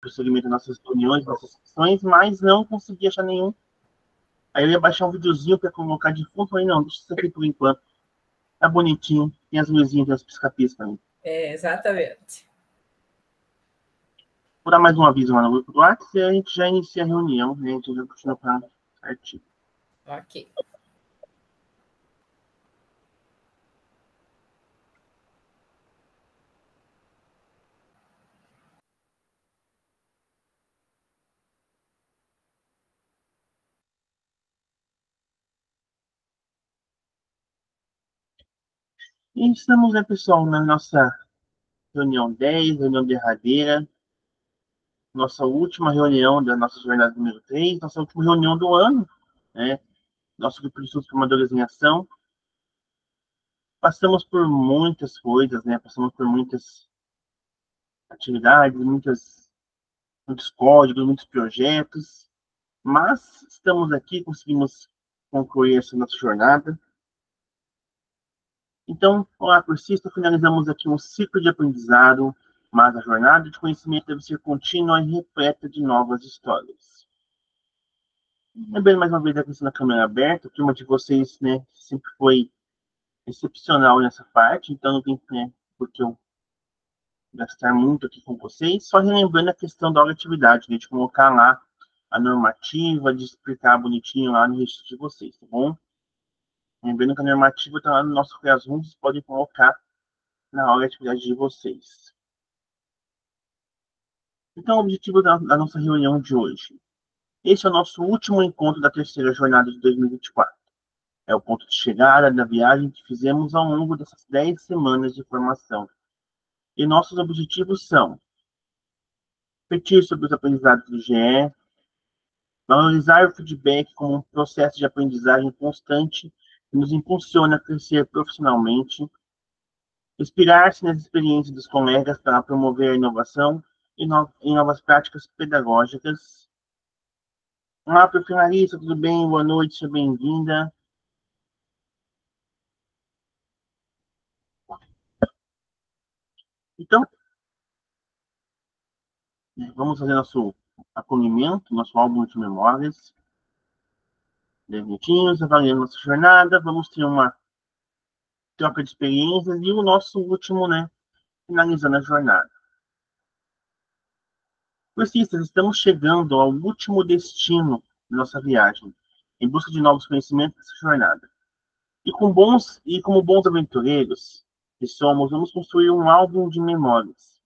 prosseguimento das nossas reuniões, nossas sessões, mas não consegui achar nenhum. Aí eu ia baixar um videozinho para colocar de fundo, falei, não, deixa isso aqui por enquanto. Tá bonitinho, tem as luzinhas, tem os pisca-pisca também. Exatamente. Vou dar mais um aviso lá no grupo do WhatsApp e a gente já inicia a reunião, né? A gente já continua para artigo. Ok. E estamos, né, pessoal, na nossa reunião 10, reunião derradeira, nossa última reunião da nossa jornada número 3, nossa última reunião do ano, né? Nosso grupo de estudos formadores em ação. Passamos por muitas coisas, né? Passamos por muitas atividades, muitos códigos, muitos projetos, mas estamos aqui, conseguimos concluir essa nossa jornada. Então, olá, cursista, finalizamos aqui um ciclo de aprendizado, mas a jornada de conhecimento deve ser contínua e repleta de novas histórias. Lembrando mais uma vez a questão da câmera aberta, a turma de vocês, né, sempre foi excepcional nessa parte, então não tem, né, porque eu gastar muito aqui com vocês, só relembrando a questão da hora de atividade, né, de colocar lá a normativa, de explicar bonitinho lá no registro de vocês, tá bom? Lembrando que a normativa está lá no nosso Classroom, vocês podem colocar na hora de atividade de vocês. Então, o objetivo da nossa reunião de hoje. Esse é o nosso último encontro da terceira jornada de 2024. É o ponto de chegada da viagem que fizemos ao longo dessas 10 semanas de formação. E nossos objetivos são refletir sobre os aprendizados do GE, valorizar o feedback como um processo de aprendizagem constante que nos impulsiona a crescer profissionalmente, inspirar-se nas experiências dos colegas para promover a inovação em novas práticas pedagógicas. Olá, profissionalista, tudo bem? Boa noite, seja bem-vinda. Então, vamos fazer nosso acolhimento, nosso álbum de memórias. 10 minutinhos, avaliando nossa jornada. Vamos ter uma troca de experiências e o nosso último, né? Finalizando a jornada. Cursistas, estamos chegando ao último destino da nossa viagem, em busca de novos conhecimentos dessa jornada. Como bons aventureiros que somos, vamos construir um álbum de memórias.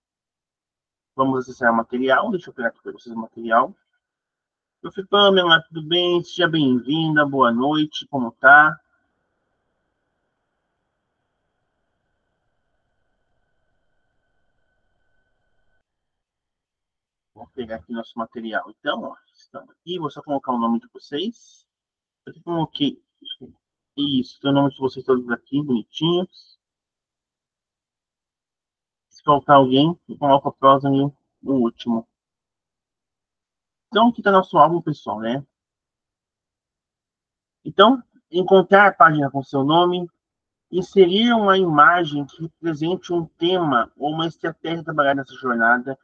Vamos acessar o material, deixa eu pegar aqui para vocês o material. Prof. Pamela, tudo bem? Seja bem-vinda, boa noite, como tá? Vou pegar aqui nosso material. Então, ó, estamos aqui, vou só colocar o nome de vocês. Eu coloquei isso, tem o nome de vocês todos aqui, bonitinhos. Se faltar alguém, eu coloco a prosa no último. Então, aqui está nosso álbum, pessoal, né? Então, encontrar a página com seu nome, inserir uma imagem que represente um tema ou uma estratégia trabalhada nessa jornada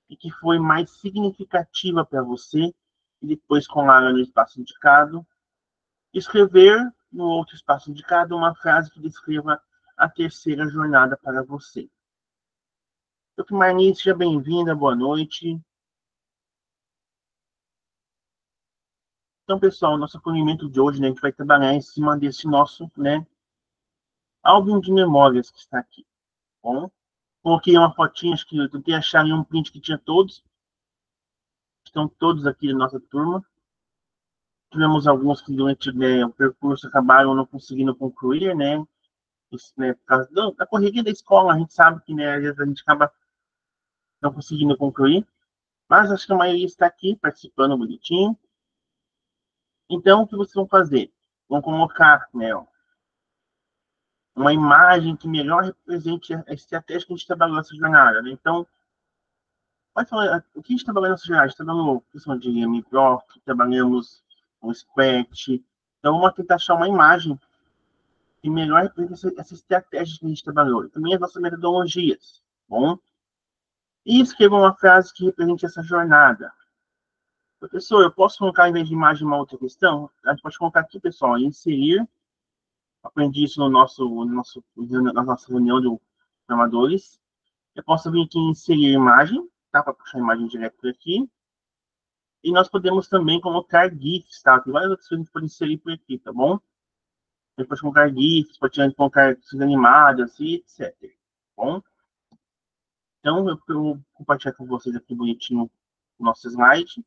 e que foi mais significativa para você, e depois colar no espaço indicado. Escrever no outro espaço indicado uma frase que descreva a terceira jornada para você. Dr. Marni, seja bem-vinda, boa noite. Então, pessoal, nosso acolhimento de hoje, né, a gente vai trabalhar em cima desse nosso, né, álbum de memórias que está aqui. Bom, coloquei uma fotinha, acho que eu tentei achar em um print que tinha todos. Estão todos aqui na nossa turma. Tivemos alguns que durante, né, o percurso acabaram não conseguindo concluir, né? Isso, né, por causa da correria da escola, a gente sabe que, né, às vezes a gente acaba não conseguindo concluir. Mas acho que a maioria está aqui participando bonitinho. Então, o que vocês vão fazer? Vão colocar, né, uma imagem que melhor represente a estratégia que a gente trabalhou nessa jornada, né? Então, pode falar, o que a gente trabalhou nessa jornada? A gente trabalhou questão de MProf, trabalhamos com Scratch. Então, vamos tentar achar uma imagem que melhor represente essa estratégia que a gente trabalhou. E também as nossas metodologias, bom? E escreva uma frase que represente essa jornada. Professor, eu posso colocar, em vez de imagem, uma outra questão? A gente pode colocar aqui, pessoal, inserir. Aprendi isso na nossa reunião de programadores. Eu posso vir aqui em inserir imagem, tá? Para puxar a imagem direto por aqui. E nós podemos também colocar GIFs, tá? Tem várias outras coisas que a gente pode inserir por aqui, tá bom? A gente pode colocar GIFs, pode colocar coisas animadas e etc. Tá bom? Então, eu vou compartilhar com vocês aqui bonitinho o nosso slide.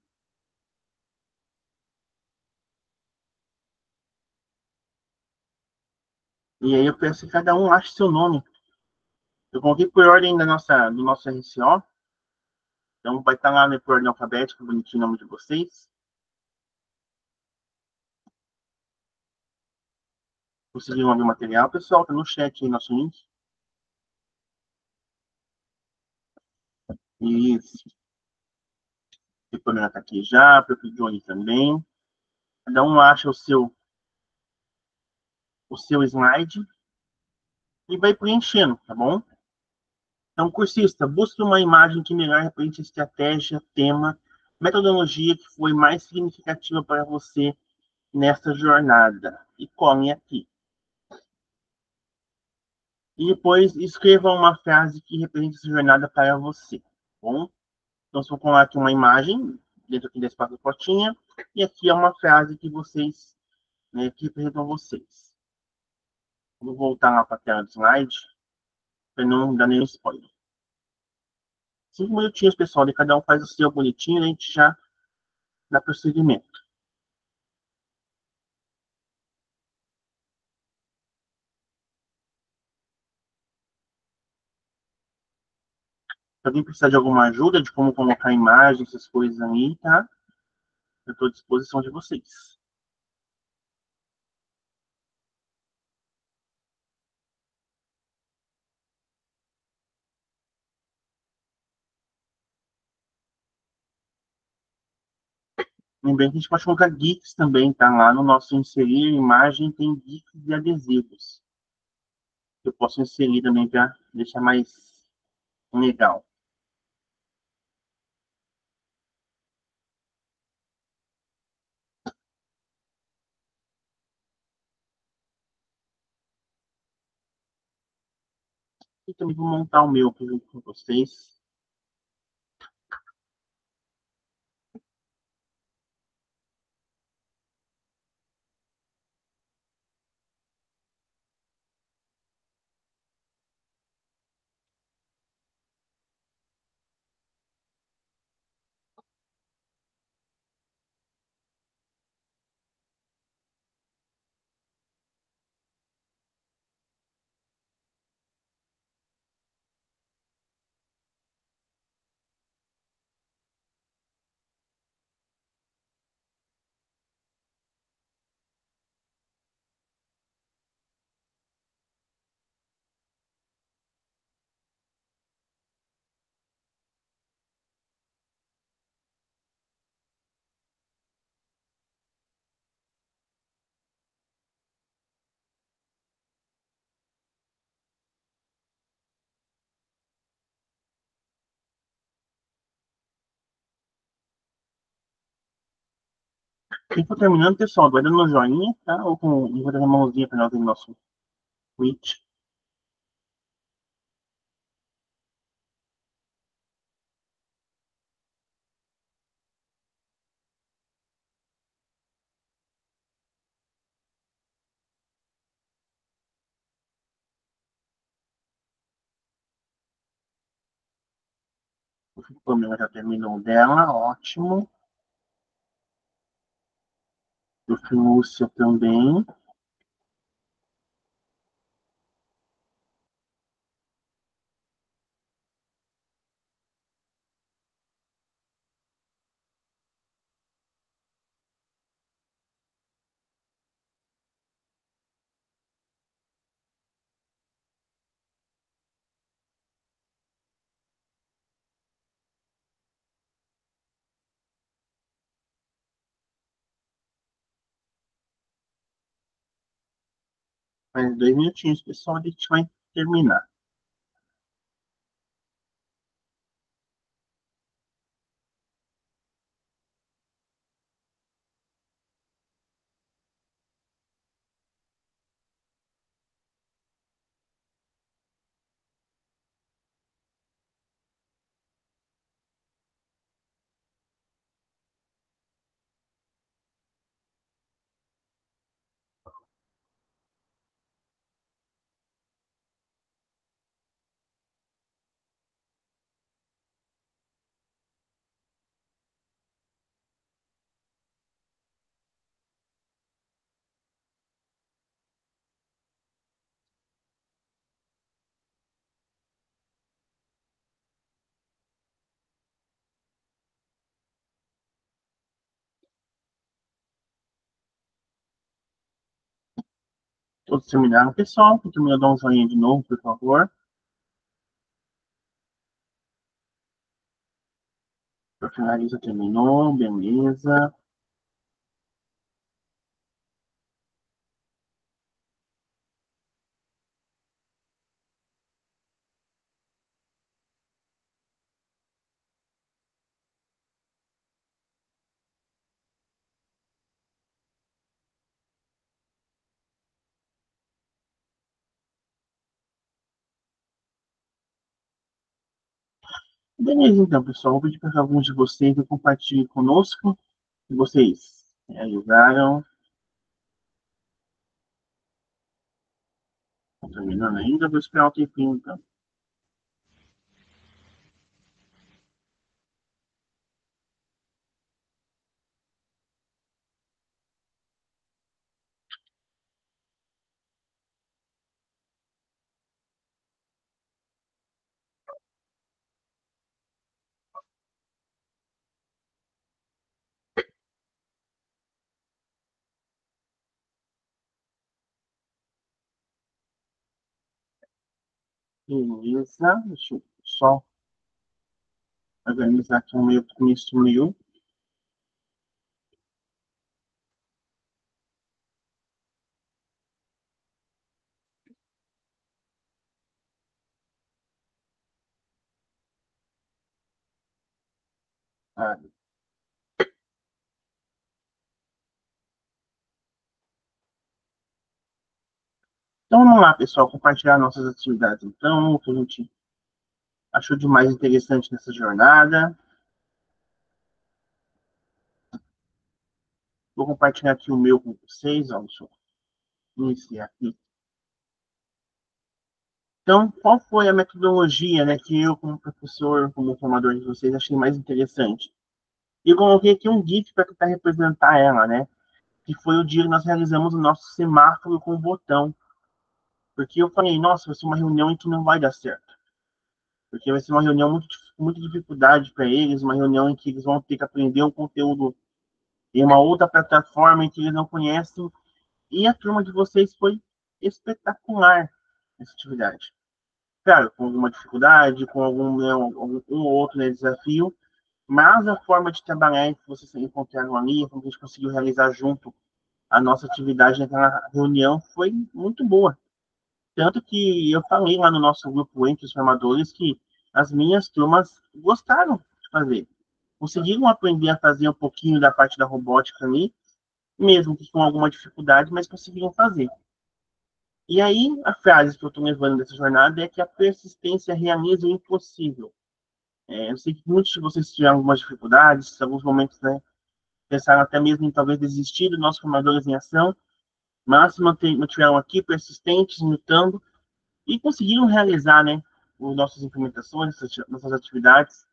E aí eu peço que cada um ache seu nome. Eu coloquei por ordem do nosso RCO. Então vai estar lá por ordem alfabética, bonitinho o nome de vocês. Conseguiram abrir o material, pessoal? Tá no chat aí, nosso link. Isso. O Pamela tá aqui já, o próprio Johnny também. Cada um acha o seu slide e vai preenchendo, tá bom? Então, cursista, busque uma imagem que melhor represente a estratégia, tema, metodologia que foi mais significativa para você nesta jornada. E come aqui. E depois escreva uma frase que represente essa jornada para você, tá bom? Então, se eu colocar aqui uma imagem dentro aqui da espaço da fotinha, e aqui é uma frase que vocês, né, que representam vocês. Vou voltar lá para a tela do slide, para não dar nenhum spoiler. 5 minutinhos, pessoal, e cada um faz o seu bonitinho, e a gente já dá prosseguimento. Se alguém precisar de alguma ajuda, de como colocar imagens, essas coisas aí, tá? Eu estou à disposição de vocês. Lembrando que a gente pode colocar GIFs também, tá? Lá no nosso inserir imagem tem GIFs e adesivos. Eu posso inserir também para deixar mais legal. E também vou montar o meu junto com vocês. E for terminando, pessoal, vai dando um joinha, tá? Ou vou dar uma mãozinha para nós no nosso Twitch. O Pamela já terminou dela, ótimo. O Lúcia também. Mais 2 minutinhos, pessoal, a gente vai terminar. todos terminaram. Pessoal, que terminou, dá um joinha de novo, por favor. Para finalizar, terminou, beleza. Beleza, então, pessoal. Vou pedir para que alguns de vocês compartilhem conosco se vocês realizaram. Estão terminando ainda, vou esperar um tempinho, então. Beleza, deixa eu só organizar aqui o meu meu. Ah, então vamos lá, pessoal, compartilhar nossas atividades, então, o que a gente achou de mais interessante nessa jornada. Vou compartilhar aqui o meu com vocês, ó, deixa eu iniciar aqui. Então, qual foi a metodologia, né, que eu, como professor, como formador de vocês, achei mais interessante? E eu coloquei aqui um GIF para tentar representar ela, né? Que foi o dia que nós realizamos o nosso semáforo com o botão. Porque eu falei, nossa, vai ser uma reunião em que não vai dar certo. Porque vai ser uma reunião com muita dificuldade para eles, uma reunião em que eles vão ter que aprender um conteúdo em uma outra plataforma em que eles não conhecem. E a turma de vocês foi espetacular nessa atividade. Claro, com alguma dificuldade, com algum, né, algum um ou outro, né, desafio, mas a forma de trabalhar que vocês encontraram ali, como a gente conseguiu realizar junto a nossa atividade naquela reunião foi muito boa. Tanto que eu falei lá no nosso grupo entre os formadores que as minhas turmas gostaram de fazer. Conseguiram aprender a fazer um pouquinho da parte da robótica ali, mesmo que com alguma dificuldade, mas conseguiram fazer. E aí, a frase que eu estou levando dessa jornada é que a persistência realiza o impossível. Eu sei que muitos de vocês tiveram algumas dificuldades, em alguns momentos, né, pensaram até mesmo em talvez desistir dos nossos formadores em ação, mas se mantiveram aqui persistentes, lutando, e conseguiram realizar, né, as nossas implementações, nossas atividades,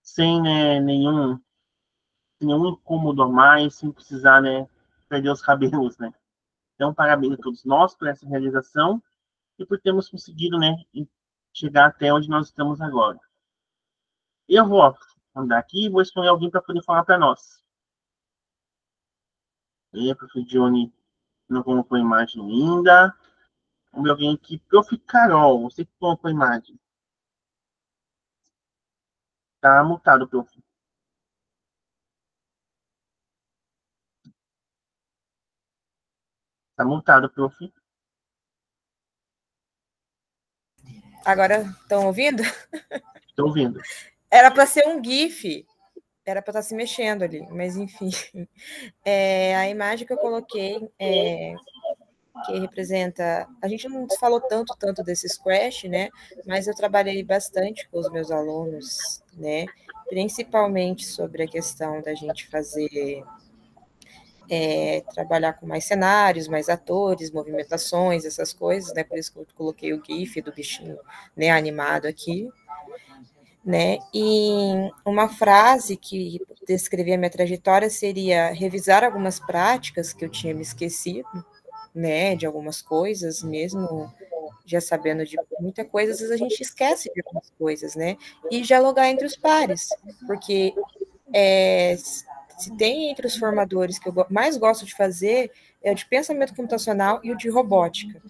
sem, né, nenhum incômodo a mais, sem precisar, né, perder os cabelos, né. Então, parabéns a todos nós por essa realização e por termos conseguido, né, chegar até onde nós estamos agora. Eu vou andar aqui e vou escolher alguém para poder falar para nós. E a Prof. Johnny não colocou a imagem ainda. Vamos ver alguém aqui. Prof. Carol, você que colocou a imagem. Tá mutado, Prof. Tá mutado, Prof. Agora estão ouvindo? Estou ouvindo. Era para ser um GIF, era para estar se mexendo ali, mas enfim. A imagem que eu coloquei que representa. A gente não falou tanto desse Scratch, né? Mas eu trabalhei bastante com os meus alunos, né? Principalmente sobre a questão da gente fazer. Trabalhar com mais cenários, mais atores, movimentações, essas coisas, né? Por isso que eu coloquei o GIF do bichinho, né, animado aqui, né? E uma frase que descrevia a minha trajetória seria revisar algumas práticas que eu tinha me esquecido, né? De algumas coisas, mesmo já sabendo de muita coisa, às vezes a gente esquece de algumas coisas, né? E dialogar entre os pares, porque se tem entre os formadores que eu mais gosto de fazer, é o de pensamento computacional e o de robótica,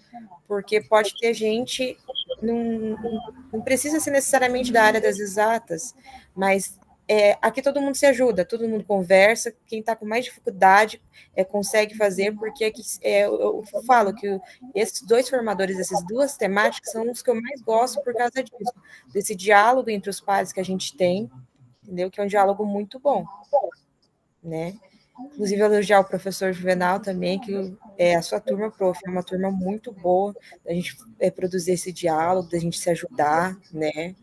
porque pode ter gente, não precisa ser necessariamente da área das exatas, mas aqui todo mundo se ajuda, todo mundo conversa, quem está com mais dificuldade consegue fazer, porque aqui, eu falo que esses dois formadores, essas duas temáticas, são os que eu mais gosto por causa disso, desse diálogo entre os pares que a gente tem, entendeu? Que é um diálogo muito bom, né? Inclusive, elogiar o professor Juvenal também, que a sua turma, prof, é uma turma muito boa, da gente produzir esse diálogo, da gente se ajudar, né?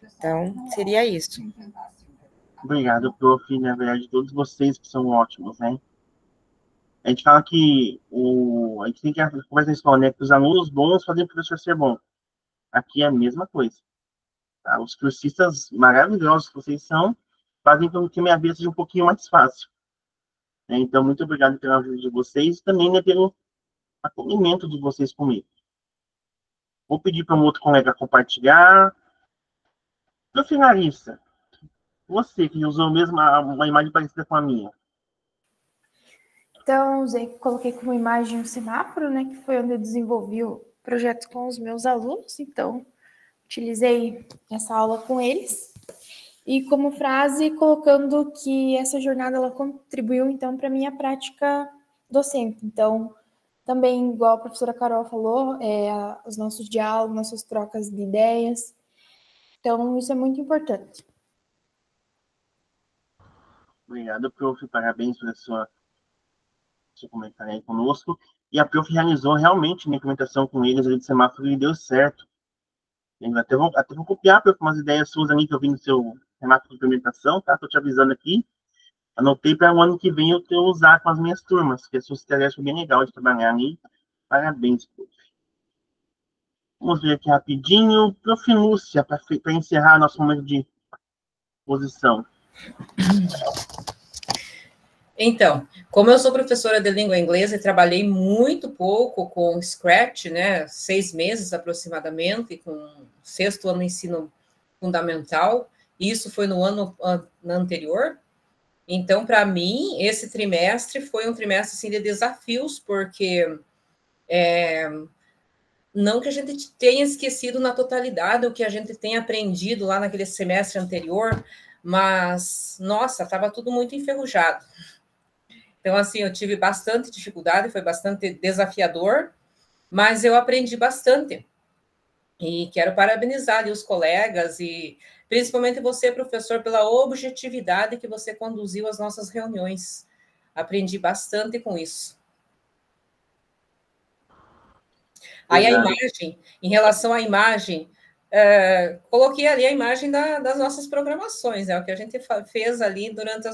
Então, seria isso. Obrigado, prof. Na verdade, todos vocês que são ótimos, né? A gente fala que a gente tem que conversar na escola, né? Que os alunos bons fazem o professor ser bom. Aqui é a mesma coisa. Tá? Os cursistas maravilhosos que vocês são fazem com que a minha vida seja um pouquinho mais fácil. Né? Então, muito obrigado pela ajuda de vocês e também, né, pelo acolhimento de vocês comigo. Vou pedir para um outro colega compartilhar. Prof. Larissa, você que usou mesmo uma imagem parecida com a minha. Então, coloquei como imagem um semáforo, né, que foi onde eu desenvolvi o projeto com os meus alunos. Então, utilizei essa aula com eles. E como frase, colocando que essa jornada ela contribuiu, então, para a minha prática docente. Então, também, igual a professora Carol falou, os nossos diálogos, nossas trocas de ideias. Então, isso é muito importante. Obrigado, prof. Parabéns pelo seu comentário aí conosco. E a prof realizou realmente uma implementação com eles ali de semáforo e deu certo. Eu até vou copiar, prof, umas ideias suas ali que eu vi no seu semáforo de implementação, tá? Tô te avisando aqui. Anotei para o ano que vem eu ter usar com as minhas turmas, que a sua estratégia foi bem legal de trabalhar ali. Parabéns, prof. Vamos ver aqui rapidinho. Prof. Lúcia, para encerrar nosso momento de exposição. Então, como eu sou professora de língua inglesa e trabalhei muito pouco com Scratch, né, 6 meses aproximadamente, com sexto ano de ensino fundamental, isso foi no ano anterior. Então, para mim, esse trimestre foi um trimestre assim, de desafios, porque não que a gente tenha esquecido na totalidade o que a gente tem aprendido lá naquele semestre anterior, mas, nossa, estava tudo muito enferrujado. Então, assim, eu tive bastante dificuldade, foi bastante desafiador, mas eu aprendi bastante. E quero parabenizar ali os colegas e principalmente você, professor, pela objetividade que você conduziu as nossas reuniões. Aprendi bastante com isso. Aí a imagem, em relação à imagem, coloquei ali a imagem das nossas programações, é o que a gente fez ali durante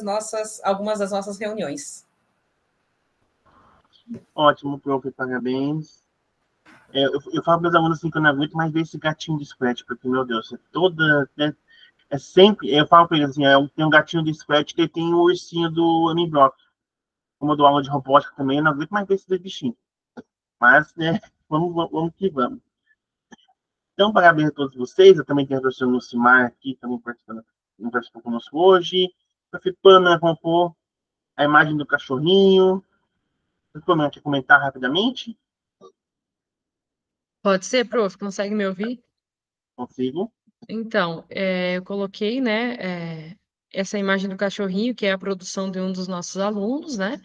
algumas das nossas reuniões. Ótimo, prof, parabéns. Eu falo para meus alunos assim que eu não aguento mais ver esse gatinho de Scratch, porque, meu Deus, é sempre. Eu falo para eles assim: tem um gatinho de Scratch que tem o ursinho do Emin Brock. Como eu dou aula de robótica também, eu não aguento mais ver esses dois bichinhos. Mas, né, vamos que vamos. Então, parabéns a todos vocês. Eu também tenho a professora Lucimar aqui, também participou conosco hoje. A Fipana compor a imagem do cachorrinho. Você quer comentar rapidamente? Pode ser, prof? Consegue me ouvir? Consigo. Então, eu coloquei, né, essa imagem do cachorrinho, que é a produção de um dos nossos alunos, né?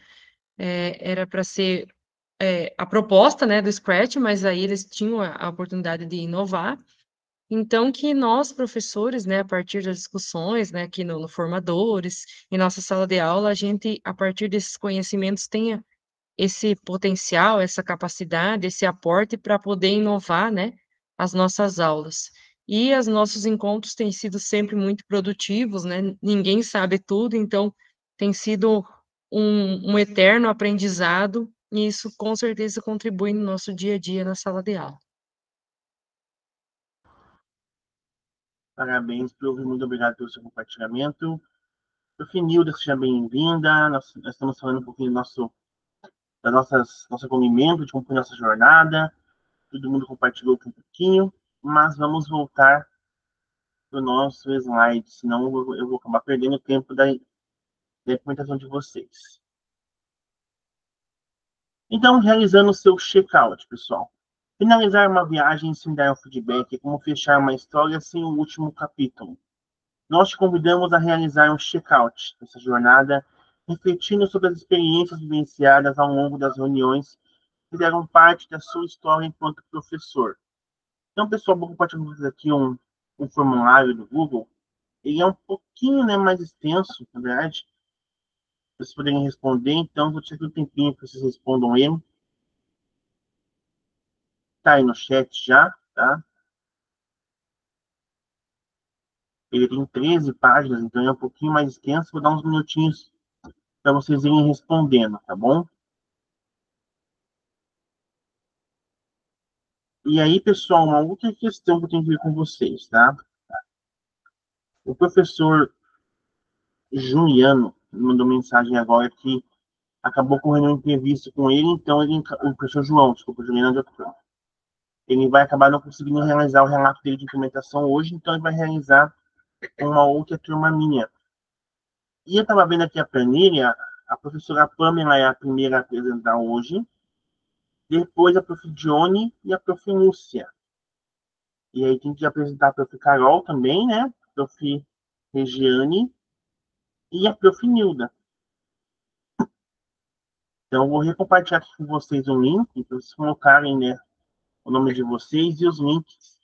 Era para ser a proposta, né, do Scratch, mas aí eles tinham a oportunidade de inovar. Então, que nós, professores, né, a partir das discussões, né, aqui no Formadores, em nossa sala de aula, a gente, a partir desses conhecimentos, tenha esse potencial, essa capacidade, esse aporte para poder inovar, né, as nossas aulas. E os nossos encontros têm sido sempre muito produtivos, né? Ninguém sabe tudo, então tem sido um eterno aprendizado, e isso com certeza contribui no nosso dia a dia na sala de aula. Parabéns, Silvio. Muito obrigado pelo seu compartilhamento. Nilda, seja bem-vinda. Nós estamos falando um pouquinho nosso acolhimento, de como foi nossa jornada. Todo mundo compartilhou aqui um pouquinho, mas vamos voltar para o nosso slide, senão eu vou acabar perdendo o tempo da implementação de vocês. Então, realizando o seu check-out, pessoal. Finalizar uma viagem sem dar um feedback é como fechar uma história sem o último capítulo. Nós te convidamos a realizar um check-out dessa jornada, refletindo sobre as experiências vivenciadas ao longo das reuniões que fizeram parte da sua história enquanto professor. Então, pessoal, vou compartilhar com vocês aqui um formulário do Google. Ele é um pouquinho, né, mais extenso, na verdade, para vocês poderem responder. Então, vou tirar um tempinho para vocês respondam ele. Tá aí no chat já, tá? Ele tem 13 páginas, então é um pouquinho mais extenso. Vou dar uns minutinhos para vocês irem respondendo, tá bom? E aí, pessoal, uma outra questão que eu tenho que ver com vocês, tá? O professor Juliano mandou mensagem agora que acabou correndo um imprevisto com ele, então o professor João, desculpa, Juliano de outro plano. Ele vai acabar não conseguindo realizar o relato dele de implementação hoje, então ele vai realizar uma outra turma minha. E eu estava vendo aqui a planilha, a professora Pamela é a primeira a apresentar hoje, depois a prof. Johnny e a prof. Lúcia. E aí tem que apresentar a prof. Carol também, né? Prof. Regiane e a prof. Nilda. Então, eu vou recompartilhar aqui com vocês um link, para vocês colocarem, né, o nome de vocês e os links.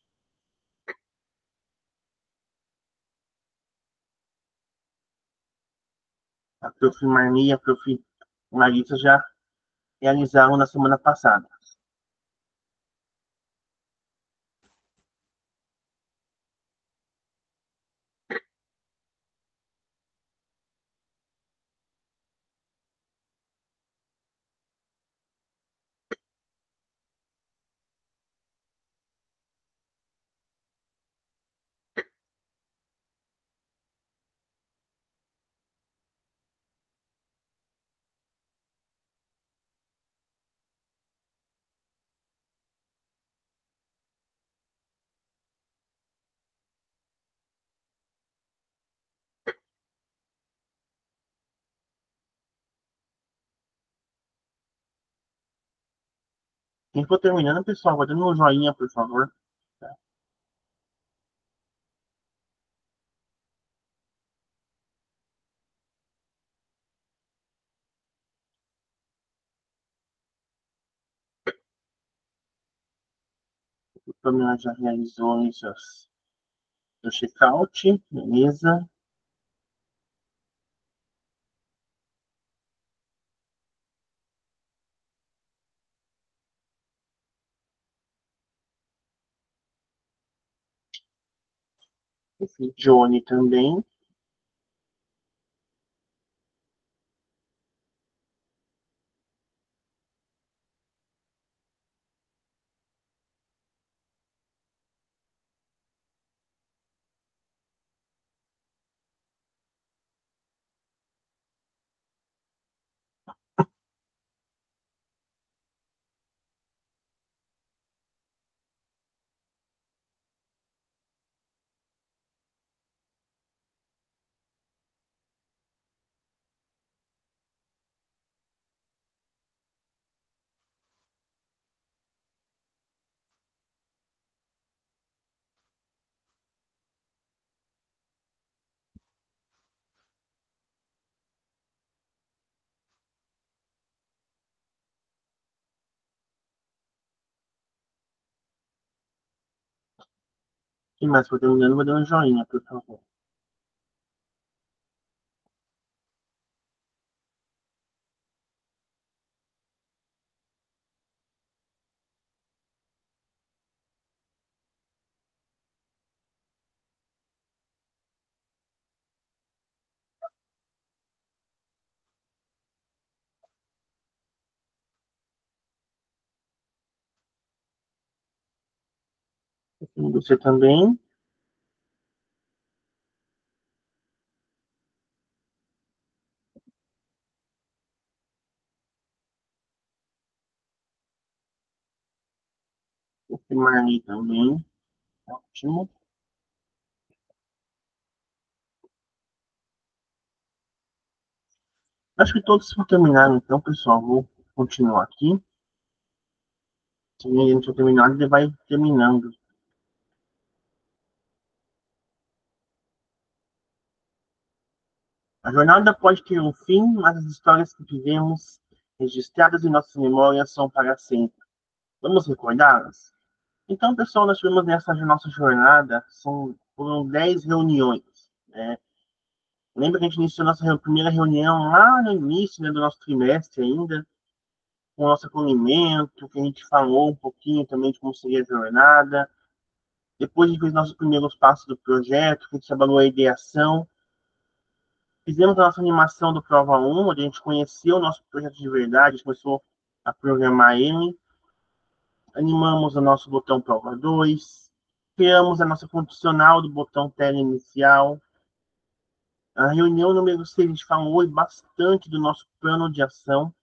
A prof. Marli e a prof. Larissa já realizaram na semana passada. Quem for terminando, pessoal, vai dando um joinha, por favor. O Pamela já realizou aí seu check-out, beleza. O Johnny também. Quem mais for terminando, vai dando um joinha, por favor. Você também. O Marli também. Ótimo. Acho que todos terminaram, então, pessoal. Vou continuar aqui. Se ninguém for terminado, ele vai terminando. A jornada pode ter um fim, mas as histórias que vivemos, registradas em nossas memórias, são para sempre. Vamos recordá-las? Então, pessoal, nós tivemos nessa nossa jornada, foram 10 reuniões, né? Lembra que a gente iniciou nossa primeira reunião lá no início, né, do nosso trimestre ainda, com o nosso acolhimento, que a gente falou um pouquinho também de como seria a jornada. Depois a gente fez nossos primeiros passos do projeto, que a gente trabalhou a ideação. Fizemos a nossa animação do Prova 1, onde a gente conheceu o nosso projeto de verdade, a gente começou a programar ele. Animamos o nosso botão Prova 2. Criamos a nossa condicional do botão tela inicial. A reunião número 6, a gente falou bastante do nosso plano de ação.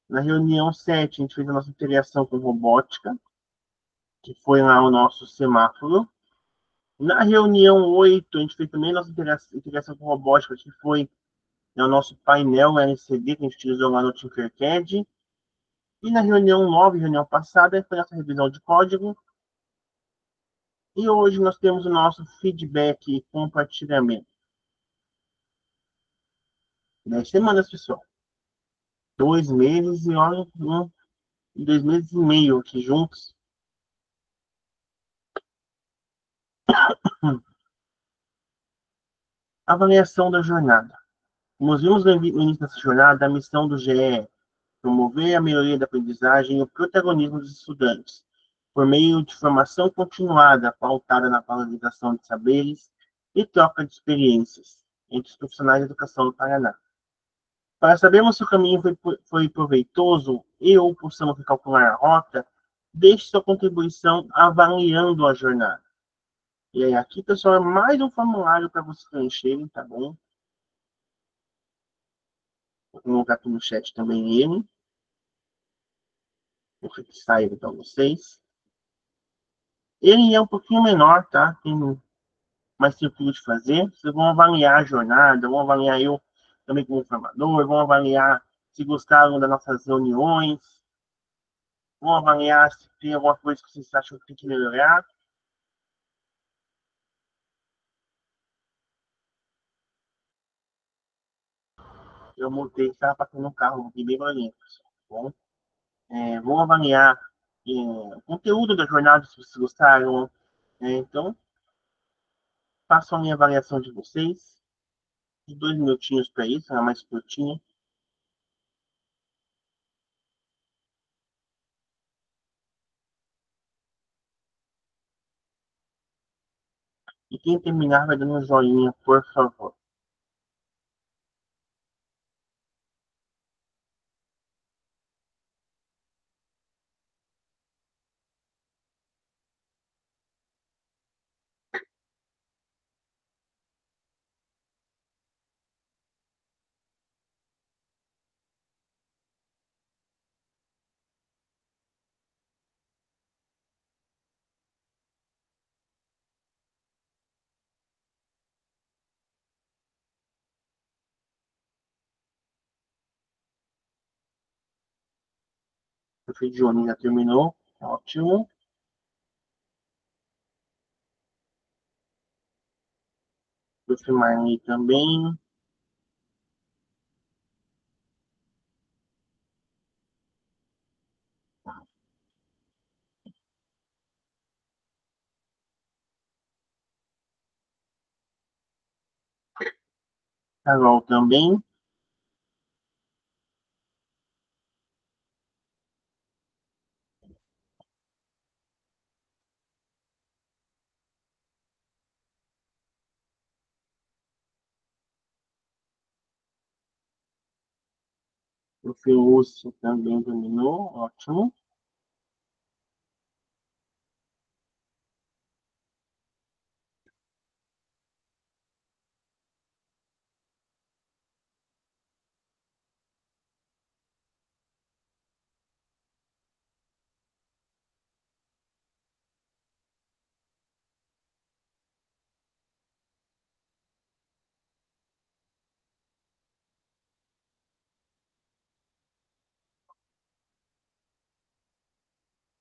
Na reunião 7, a gente fez a nossa integração com robótica, que foi lá o nosso semáforo. Na reunião 8, a gente fez também a nossa integração com robótica, que foi, né, o nosso painel LCD que a gente utilizou lá no Tinkercad. E na reunião 9, reunião passada, foi a nossa revisão de código. E hoje nós temos o nosso feedback e compartilhamento. 10 semanas, pessoal. 2 meses e olha, 2 meses e meio aqui juntos. Avaliação da jornada. Como vimos no início dessa jornada, a missão do GE é promover a melhoria da aprendizagem e o protagonismo dos estudantes, por meio de formação continuada, pautada na valorização de saberes e troca de experiências entre os profissionais de educação do Paraná. Para sabermos se o caminho foi proveitoso e ou possamos calcular a rota, deixe sua contribuição avaliando a jornada. E aí, aqui, pessoal, é mais um formulário para vocês preencherem, tá bom? Vou colocar aqui no chat também ele. Vou fixar ele para vocês. Ele é um pouquinho menor, tá? Tem mais tranquilo de fazer. Vocês vão avaliar a jornada, vão avaliar eu também como formador, vão avaliar se gostaram das nossas reuniões, vão avaliar se tem alguma coisa que vocês acham que tem que melhorar. Eu montei, estava passando um carro aqui bem barulhento, tá bom? Vão avaliar o conteúdo da jornada, se vocês gostaram. Então, façam a minha avaliação de vocês. De 2 minutinhos para isso, é mais curtinha. E quem terminar vai dando um joinha, por favor. O Fê Johnny já terminou. Ótimo. O Fê Marley também. Carol também. O Fê Lúcio também terminou. Ótimo.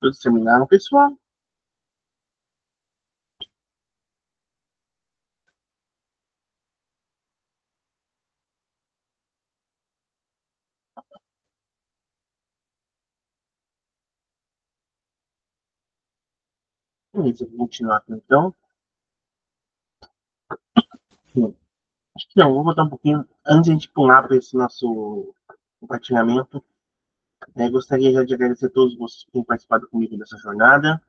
Todos terminaram, pessoal? Beleza, vou continuar aqui, então. Acho que não, vou voltar um pouquinho. Antes de a gente pular para esse nosso compartilhamento, gostaria já de agradecer a todos vocês que têm participado comigo dessa jornada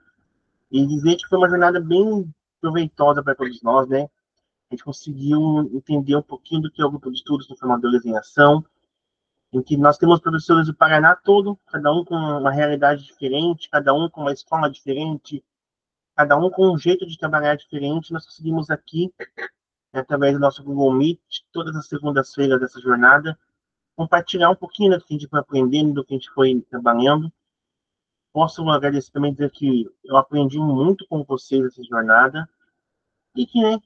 e dizer que foi uma jornada bem proveitosa para todos nós, né? A gente conseguiu entender um pouquinho do que é o grupo de estudos do Formadores em Ação, em que nós temos professores do Paraná todo, cada um com uma realidade diferente, cada um com uma escola diferente, cada um com um jeito de trabalhar diferente. Nós conseguimos aqui, através do nosso Google Meet, todas as segundas-feiras dessa jornada, compartilhar um pouquinho do que a gente foi aprendendo, do que a gente foi trabalhando. Posso agradecer também, dizer que eu aprendi muito com vocês essa jornada e que, né,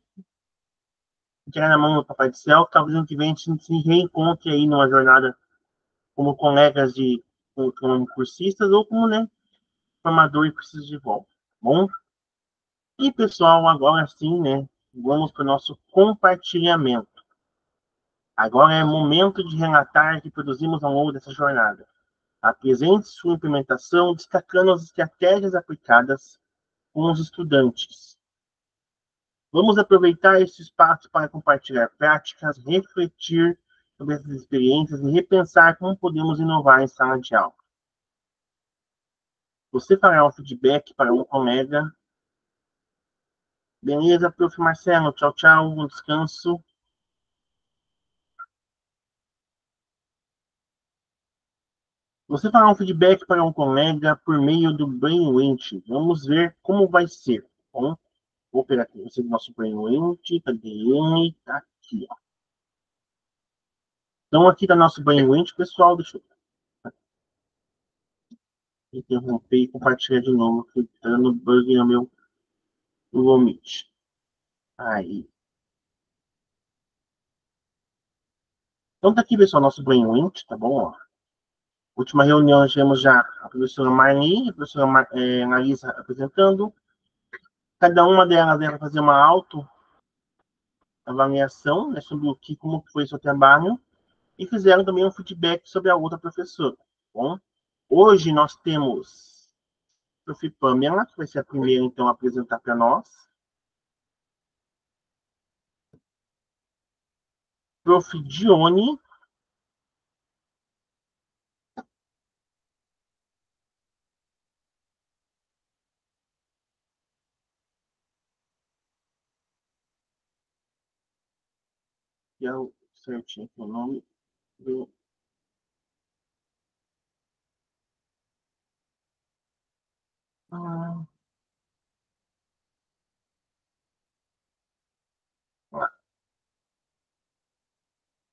tirar na mão do Papai do Céu, talvez ano que vem a gente se reencontre aí numa jornada como colegas como cursistas ou como, né, formador e cursistas de volta, tá bom? E, pessoal, agora sim, né, vamos para o nosso compartilhamento. Agora é momento de relatar o que produzimos ao longo dessa jornada. Apresente sua implementação, destacando as estratégias aplicadas com os estudantes. Vamos aproveitar esse espaço para compartilhar práticas, refletir sobre essas experiências e repensar como podemos inovar em sala de aula. Você fará um feedback para um colega. Beleza, prof. Marcelo? Tchau, tchau. Bom descanso. Você fará um feedback para um colega por meio do Brainwint. Vamos ver como vai ser. Bom, vou pegar aqui você do nosso Brainwint. Cadê ele? Tá aqui, ó. Então, aqui tá nosso Brainwint, pessoal. Deixa eu interromper e compartilhar de novo, que tá dando bug no meu Google Meet. Aí. Então, tá aqui, pessoal, nosso Brainwint, tá bom? Ó. Última reunião, nós tivemos já a professora Marli e a professora Larissa apresentando. Cada uma delas deve fazer uma autoavaliação, né, sobre como foi o seu trabalho e fizeram também um feedback sobre a outra professora. Tá bom? Hoje nós temos a prof. Pamela, que vai ser a primeira, então, a apresentar para nós. Prof. Dione. Que é o certinho aqui, o nome do...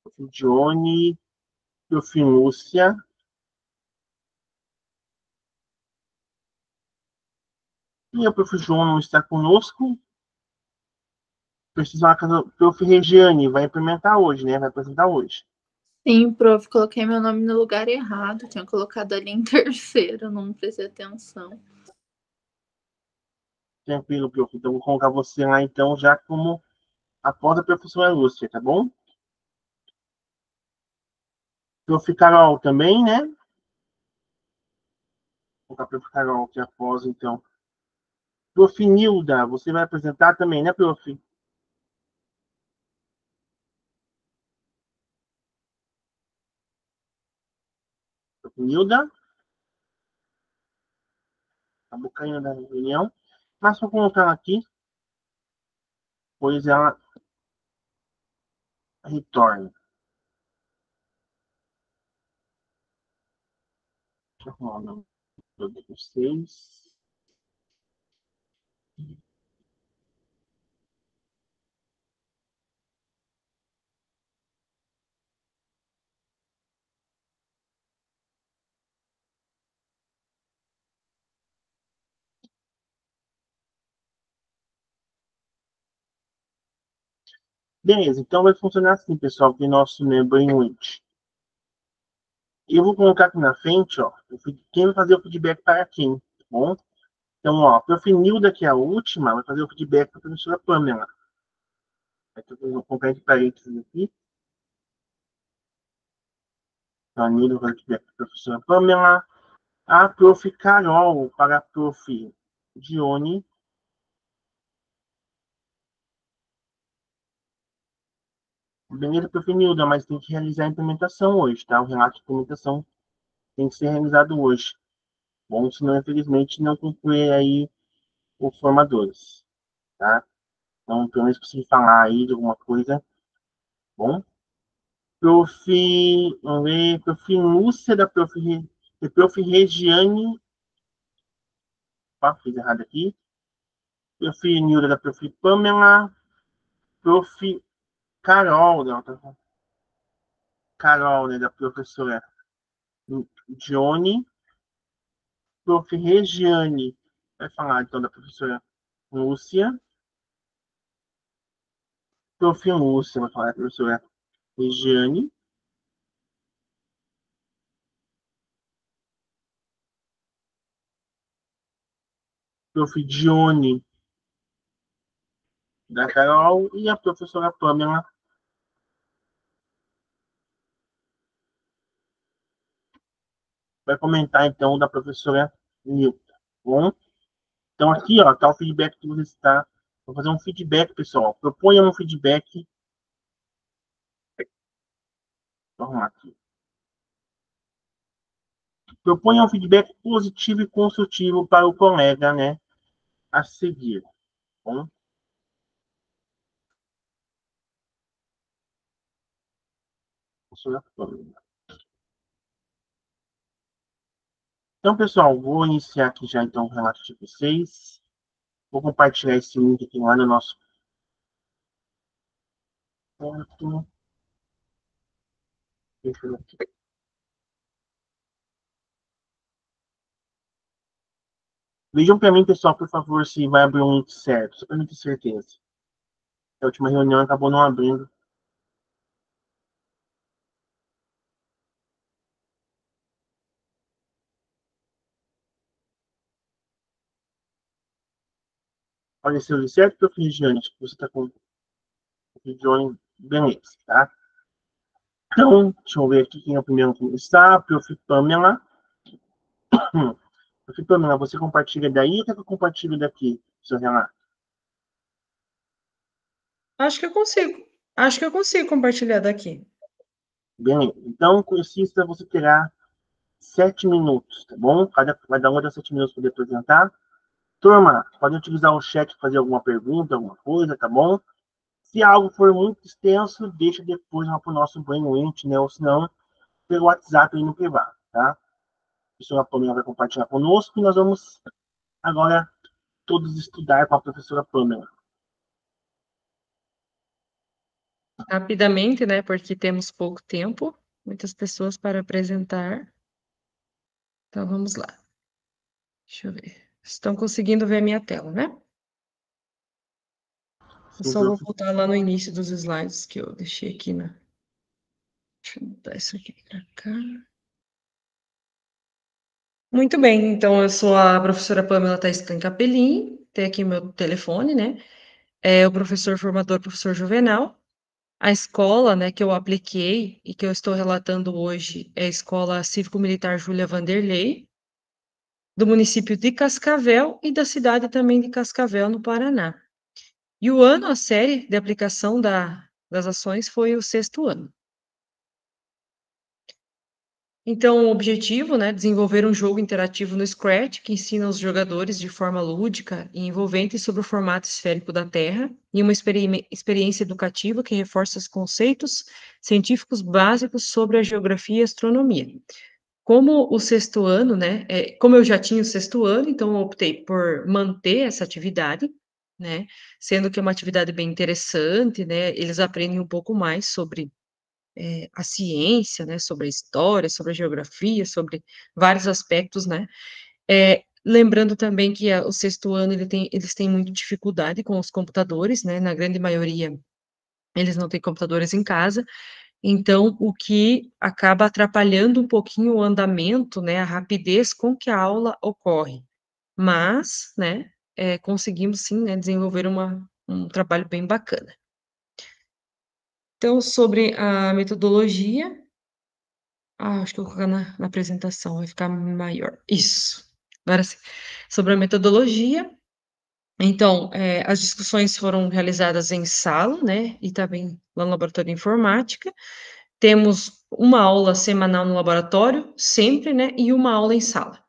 Prof. Dione, Prof. Lúcia. E a prof. João não está conosco. Precisa a prof. Regiane, vai implementar hoje, né? Vai apresentar hoje. Sim, prof, coloquei meu nome no lugar errado. Tinha colocado ali em terceiro, não prestei atenção. Tranquilo, prof. Então, vou colocar você lá, então, já como após a professora Lúcia, tá bom? Prof. Carol também, né? Vou colocar a prof. Carol aqui após, então. Prof. Nilda, você vai apresentar também, né, prof? Prof. Nilda? Acabou caindo da reunião. Mas vou colocar ela aqui, pois ela retorna. Deixa eu arrumar o nome de vocês. Beleza, então vai funcionar assim, pessoal, que nosso Brainwint. Eu vou colocar aqui na frente, ó, quem vai fazer o feedback para quem. bom? Então, ó, a Prof. Nilda, que é a última, vai fazer o feedback para a professora Pamela. Eu vou colocar entre parênteses aqui. Então, a Nilda vai fazer o feedback para a professora Pamela. A Prof. Carol para a Prof. Dione. Beleza, Prof. Nilda, mas tem que realizar a implementação hoje, tá? O relato de implementação tem que ser realizado hoje. Bom, senão, infelizmente, não conclui aí os formadores, tá? Então, pelo menos preciso falar aí de alguma coisa. Bom? Prof. Vamos ver, Prof. Lúcia da Prof. Regiane. Opa, fiz errado aqui. Prof. Nilda da Prof. Pamela. Prof. Carol, não, tá? Carol, né, da professora Johnny. Prof. Regiane. Vai falar então da professora Lúcia. Prof. Lúcia vai falar da professora Regiane. Prof. Dione da Carol e a professora Pamela vai comentar então da professora Nilda, tá bom? Então aqui, ó, tá o feedback que você está. Vou fazer um feedback, pessoal. Proponha um feedback. Vou arrumar aqui. Proponha um feedback positivo e construtivo para o colega, né, a seguir, tá bom? Então, pessoal, vou iniciar aqui já então o relato de vocês. Vou compartilhar esse link aqui lá no nosso ponto. Deixa eu aqui. Vejam para mim, pessoal, por favor, se vai abrir um link certo, só para mim ter certeza. A última reunião acabou não abrindo. Apareceu ali certo, Prof. Regiane? Acho que você está com o Regiane, beleza, tá? Então, deixa eu ver aqui quem é o primeiro a começar. Prof. Pamela. Prof. Pamela, você compartilha daí ou quer que eu compartilhe daqui, seu Renato? Acho que eu consigo. Acho que eu consigo compartilhar daqui. Beleza. Então, cursista, você terá 7 minutos, tá bom? Cada um dá 7 minutos para apresentar. Turma, pode utilizar o chat para fazer alguma pergunta, alguma coisa, tá bom? Se algo for muito extenso, deixa depois para o nosso brainwint, né? Ou senão, pelo WhatsApp aí no privado, tá? A professora Pamela vai compartilhar conosco e nós vamos agora todos estudar com a professora Pamela. Rapidamente, né? Porque temos pouco tempo, muitas pessoas para apresentar. Então, vamos lá. Deixa eu ver. Estão conseguindo ver a minha tela, né? Eu só vou voltar lá no início dos slides que eu deixei aqui na... Deixa eu botar isso aqui para cá. Muito bem, então eu sou a professora Pamela Thaís Campelin, tem aqui meu telefone, né? É o professor formador, professor Juvenal. A escola, né, que eu apliquei e que eu estou relatando hoje é a Escola Cívico-Militar Júlia Vanderlei, do município de Cascavel e da cidade também de Cascavel, no Paraná. E o ano, a série de aplicação das ações foi o 6º ano. Então, o objetivo, né, desenvolver um jogo interativo no Scratch que ensina os jogadores de forma lúdica e envolvente sobre o formato esférico da Terra e uma experiência educativa que reforça os conceitos científicos básicos sobre a geografia e astronomia. Como o 6º ano, né, como eu já tinha o 6º ano, então eu optei por manter essa atividade, né, sendo que é uma atividade bem interessante, né, eles aprendem um pouco mais sobre a ciência, né, sobre a história, sobre a geografia, sobre vários aspectos, né, lembrando também que o 6º ano eles têm muita dificuldade com os computadores, né, na grande maioria eles não têm computadores em casa, então o que acaba atrapalhando um pouquinho o andamento, né, a rapidez com que a aula ocorre, mas, né, conseguimos sim, né, desenvolver um trabalho bem bacana. Então, sobre a metodologia, acho que eu vou colocar na apresentação, vai ficar maior. Isso, agora sim. Sobre a metodologia, então, as discussões foram realizadas em sala, né, e também lá no laboratório de informática. Temos uma aula semanal no laboratório, sempre, né, e uma aula em sala.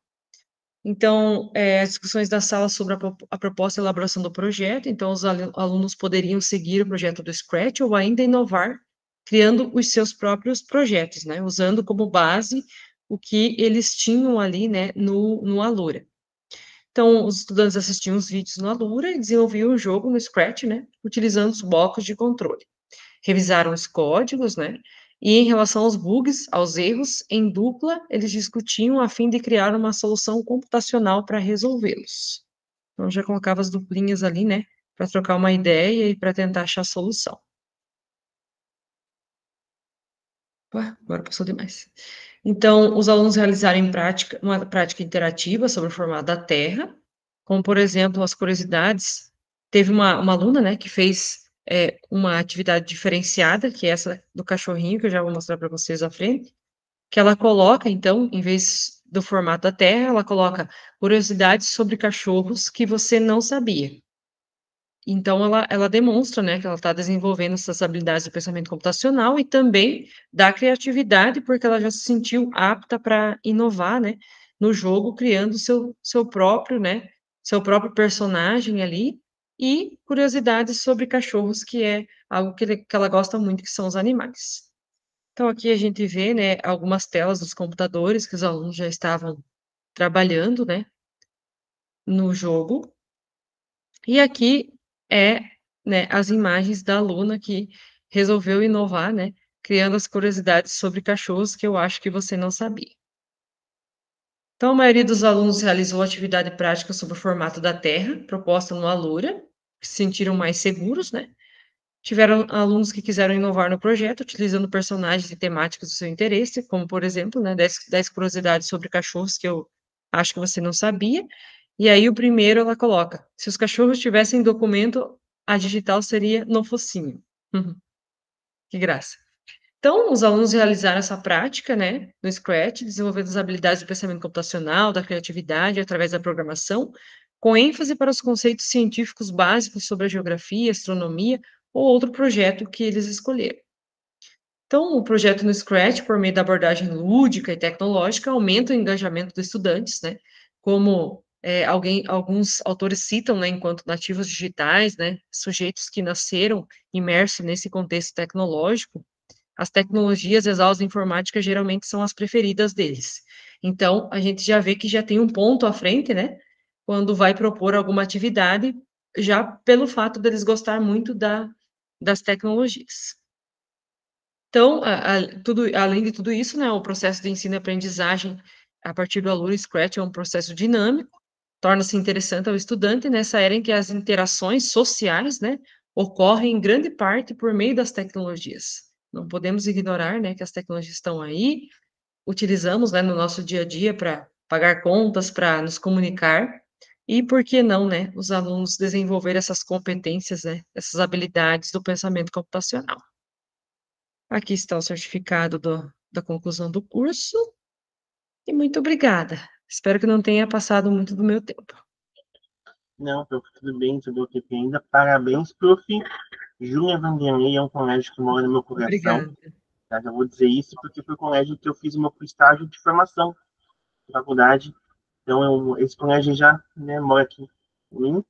Então, as discussões da sala sobre a proposta e elaboração do projeto, então os alunos poderiam seguir o projeto do Scratch ou ainda inovar, criando os seus próprios projetos, né, usando como base o que eles tinham ali, né, no Alura. Então, os estudantes assistiam os vídeos no Alura e desenvolviam o jogo no Scratch, né, utilizando os blocos de controle. Revisaram os códigos, né, e em relação aos bugs, aos erros, em dupla, eles discutiam a fim de criar uma solução computacional para resolvê-los. Então, já colocava as duplinhas ali, né, para trocar uma ideia e para tentar achar a solução. Agora passou demais. Então, os alunos realizaram uma prática interativa sobre o formato da Terra, como, por exemplo, as curiosidades. Teve uma aluna, né, que fez uma atividade diferenciada, que é essa do cachorrinho, que eu já vou mostrar para vocês à frente, que ela coloca, então, em vez do formato da Terra, ela coloca curiosidades sobre cachorros que você não sabia. Então, ela demonstra, né, que ela está desenvolvendo essas habilidades de pensamento computacional e também da criatividade, porque ela já se sentiu apta para inovar, né, no jogo, criando seu próprio, né, seu próprio personagem ali, e curiosidades sobre cachorros, que é algo que ela gosta muito, que são os animais. Então, aqui a gente vê, né, algumas telas dos computadores que os alunos já estavam trabalhando, né, no jogo. E aqui né, as imagens da aluna que resolveu inovar, né, criando as curiosidades sobre cachorros que eu acho que você não sabia. Então, a maioria dos alunos realizou atividade prática sobre o formato da Terra, proposta no Alura, que se sentiram mais seguros, né? Tiveram alunos que quiseram inovar no projeto, utilizando personagens e temáticas do seu interesse, como, por exemplo, né, 10 curiosidades sobre cachorros que eu acho que você não sabia. E aí, o primeiro, ela coloca, se os cachorros tivessem documento, a digital seria no focinho. Que graça. Então, os alunos realizaram essa prática, né, no Scratch, desenvolvendo as habilidades do pensamento computacional, da criatividade, através da programação, com ênfase para os conceitos científicos básicos sobre a geografia, astronomia, ou outro projeto que eles escolheram. Então, o projeto no Scratch, por meio da abordagem lúdica e tecnológica, aumenta o engajamento dos estudantes, né, como alguns autores citam, né, enquanto nativos digitais, né, sujeitos que nasceram imersos nesse contexto tecnológico, as tecnologias e as aulas de informática geralmente são as preferidas deles. Então, a gente já vê que já tem um ponto à frente, né, quando vai propor alguma atividade, já pelo fato deles gostar muito das tecnologias. Então, além de tudo isso, né, o processo de ensino e aprendizagem a partir do Alura Scratch é um processo dinâmico, torna-se interessante ao estudante nessa era em que as interações sociais, né, ocorrem em grande parte por meio das tecnologias. Não podemos ignorar, né, que as tecnologias estão aí, utilizamos, né, no nosso dia a dia para pagar contas, para nos comunicar, e por que não, né, os alunos desenvolver essas competências, né, essas habilidades do pensamento computacional. Aqui está o certificado da conclusão do curso, e muito obrigada. Espero que não tenha passado muito do meu tempo. Não, prof, tudo bem, tudo ok ainda. Parabéns, prof. Júlia Vanderlei é um colégio que mora no meu coração. Obrigada. Tá? Eu vou dizer isso porque foi o colégio que eu fiz o meu estágio de formação de faculdade. Então, esse colégio já, né, mora aqui comigo.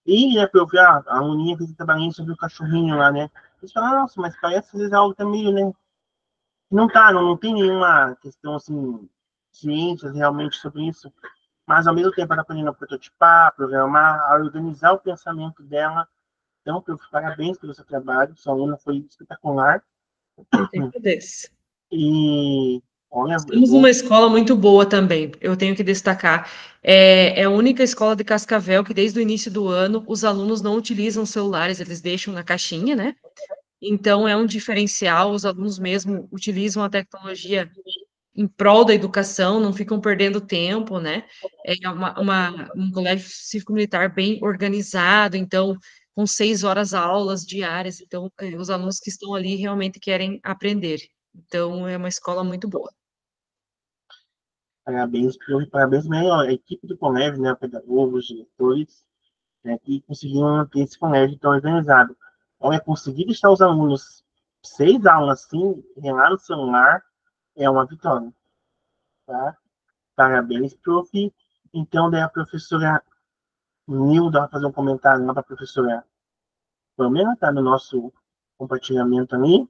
E, né, prof, a aluninha fez trabalhinho sobre o cachorrinho lá, né? Eles falaram, nossa, mas parece às vezes algo tá meio, né? Não tem nenhuma questão, assim, ciência realmente sobre isso. Mas, ao mesmo tempo, ela aprendendo a prototipar, programar, a organizar o pensamento dela. Então, prof, parabéns pelo seu trabalho. Sua aluna foi espetacular. Eu agradeço. E, olha, Temos uma escola muito boa também, eu tenho que destacar. É a única escola de Cascavel que, desde o início do ano, os alunos não utilizam celulares, eles deixam na caixinha, né? Então, é um diferencial, os alunos mesmo utilizam a tecnologia em prol da educação, não ficam perdendo tempo, né? É um colégio cívico-militar bem organizado, então, com 6 horas aulas diárias, então, os alunos que estão ali realmente querem aprender. Então, é uma escola muito boa. Parabéns, parabéns mesmo à equipe do colégio, né, pedagogos, diretores, né, que conseguiram manter esse colégio tão organizado. Olha, conseguir deixar os alunos 6 aulas assim, relar no celular, é uma vitória, tá? Parabéns, prof. Então, daí a professora Nilda vai fazer um comentário lá para a professora Pamela, tá no nosso compartilhamento ali.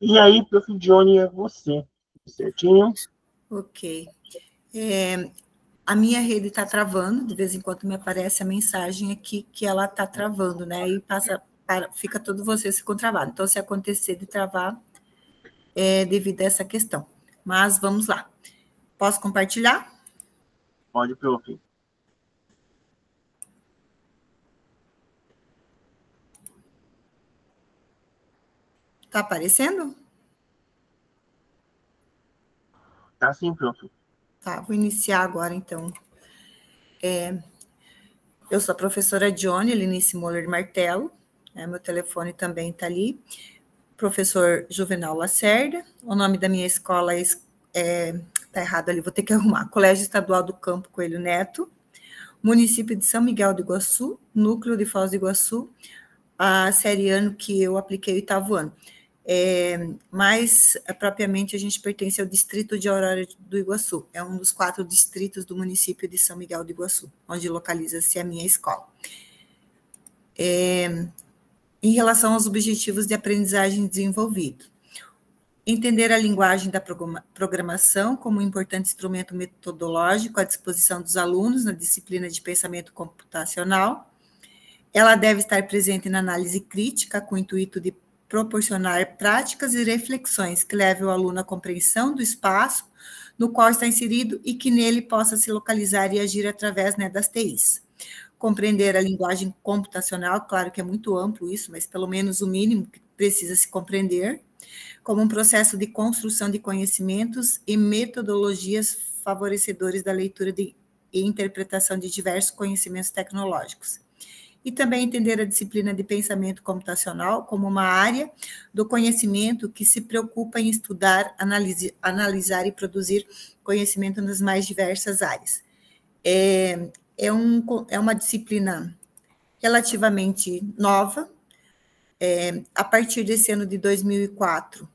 E aí, prof. Johnny, é você, certinho? Ok. A minha rede está travando, de vez em quando me aparece a mensagem aqui que ela está travando, né? E fica todo vocês ficam travado. Então, se acontecer de travar, é devido a essa questão. Mas vamos lá. Posso compartilhar? Pode, prof. Está aparecendo? Tá sim, prof. Tá, vou iniciar agora, então. Eu sou a professora Johnny Linice Moller Martelo, meu telefone também está ali. Professor Juvenal Lacerda, o nome da minha escola tá errado ali, vou ter que arrumar. Colégio Estadual do Campo Coelho Neto, município de São Miguel do Iguaçu, núcleo de Foz do Iguaçu, a série ano que eu apliquei o 8º ano. Mas, propriamente, a gente pertence ao distrito de Aurora do Iguaçu. É um dos 4 distritos do município de São Miguel do Iguaçu, onde localiza-se a minha escola. Em relação aos objetivos de aprendizagem desenvolvidos, entender a linguagem da programação como um importante instrumento metodológico à disposição dos alunos na disciplina de pensamento computacional. Ela deve estar presente na análise crítica, com o intuito de proporcionar práticas e reflexões que levem o aluno à compreensão do espaço no qual está inserido e que nele possa se localizar e agir através, né, das TIs. Compreender a linguagem computacional, claro que é muito amplo isso, mas pelo menos o mínimo que precisa se compreender, como um processo de construção de conhecimentos e metodologias favorecedores da leitura e interpretação de diversos conhecimentos tecnológicos. E também entender a disciplina de pensamento computacional como uma área do conhecimento que se preocupa em estudar, analisar e produzir conhecimento nas mais diversas áreas. É uma disciplina relativamente nova, a partir desse ano de 2024,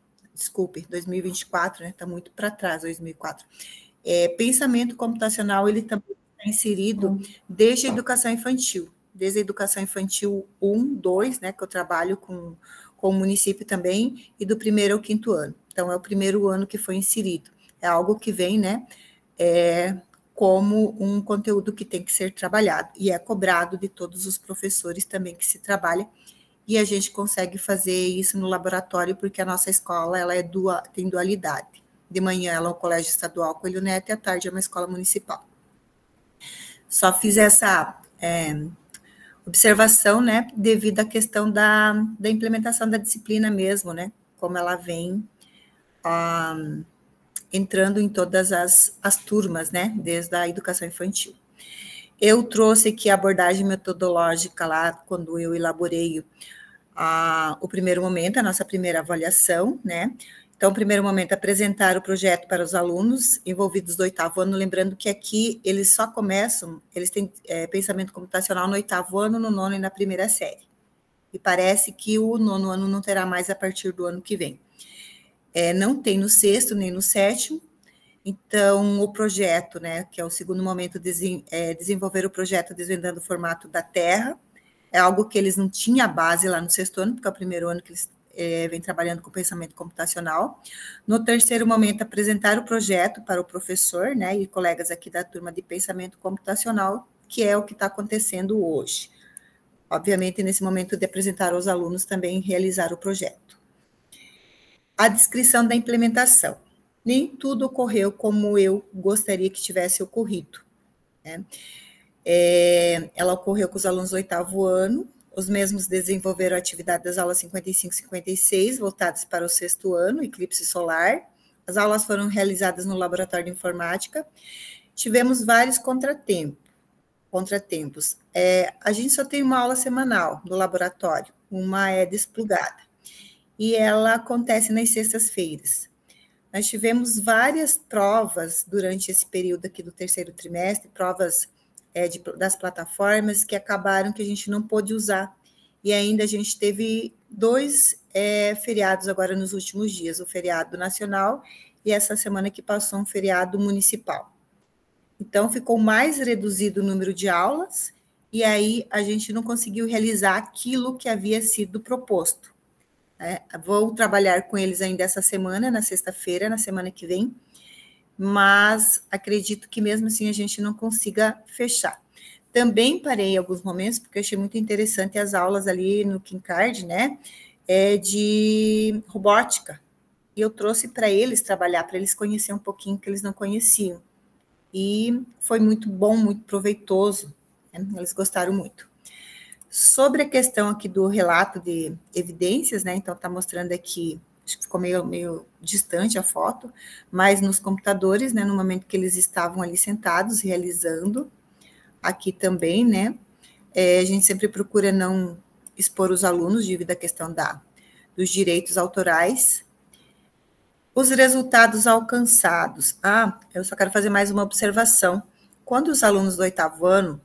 2024, né, está muito para trás, 2004. Pensamento computacional, ele também está inserido desde a educação infantil, desde a educação infantil 1, 2, né, que eu trabalho com o município também, e do 1º ao 5º ano. Então, é o 1º ano que foi inserido. É algo que vem, né, como um conteúdo que tem que ser trabalhado, e é cobrado de todos os professores também que se trabalha, e a gente consegue fazer isso no laboratório, porque a nossa escola ela tem dualidade. De manhã ela é um colégio estadual Coelho Neto, e à tarde é uma escola municipal. Só fiz essa observação, né, devido à questão da implementação da disciplina mesmo, né, como ela vem entrando em todas as turmas, né, desde a educação infantil. Eu trouxe aqui a abordagem metodológica lá, quando eu elaborei o primeiro momento, a nossa primeira avaliação, né. Então, o primeiro momento, apresentar o projeto para os alunos envolvidos do 8º ano, lembrando que aqui eles só começam, eles têm pensamento computacional no 8º ano, no 9º e na 1ª série. E parece que o 9º ano não terá mais a partir do ano que vem. Não tem no 6º nem no 7º, então o projeto, né, que é o segundo momento, desenvolver o projeto Desvendando o Formato da Terra, é algo que eles não tinham a base lá no 6º ano, porque é o 1º ano que eles vem trabalhando com pensamento computacional. No 3º momento, apresentar o projeto para o professor, né, e colegas aqui da turma de pensamento computacional, que é o que está acontecendo hoje. Obviamente, nesse momento de apresentar aos alunos também realizar o projeto. A descrição da implementação. Nem tudo ocorreu como eu gostaria que tivesse ocorrido, né? Ela ocorreu com os alunos do 8º ano, os mesmos desenvolveram a atividade das aulas 55 e 56, voltadas para o 6º ano, eclipse solar. As aulas foram realizadas no laboratório de informática. Tivemos vários contratempos. A gente só tem uma aula semanal no laboratório, uma é desplugada, e ela acontece nas sextas-feiras. Nós tivemos várias provas durante esse período aqui do terceiro trimestre, provas das plataformas que acabaram que a gente não pôde usar, e ainda a gente teve 2 feriados agora nos últimos dias, o feriado nacional e essa semana que passou um feriado municipal. Então, ficou mais reduzido o número de aulas, e aí a gente não conseguiu realizar aquilo que havia sido proposto. Vou trabalhar com eles ainda essa semana, na sexta-feira, na semana que vem, mas acredito que mesmo assim a gente não consiga fechar. Também parei em alguns momentos, porque eu achei muito interessante as aulas ali no KinCard, né, de robótica, e eu trouxe para eles trabalhar, para eles conhecerem um pouquinho que eles não conheciam. E foi muito bom, muito proveitoso, né? Eles gostaram muito. Sobre a questão aqui do relato de evidências, né? Então, está mostrando aqui, acho que ficou meio distante a foto, mas nos computadores, né? No momento que eles estavam ali sentados, realizando, aqui também, né? A gente sempre procura não expor os alunos devido à questão dos direitos autorais. Os resultados alcançados. Eu só quero fazer mais uma observação. Quando os alunos do 8º ano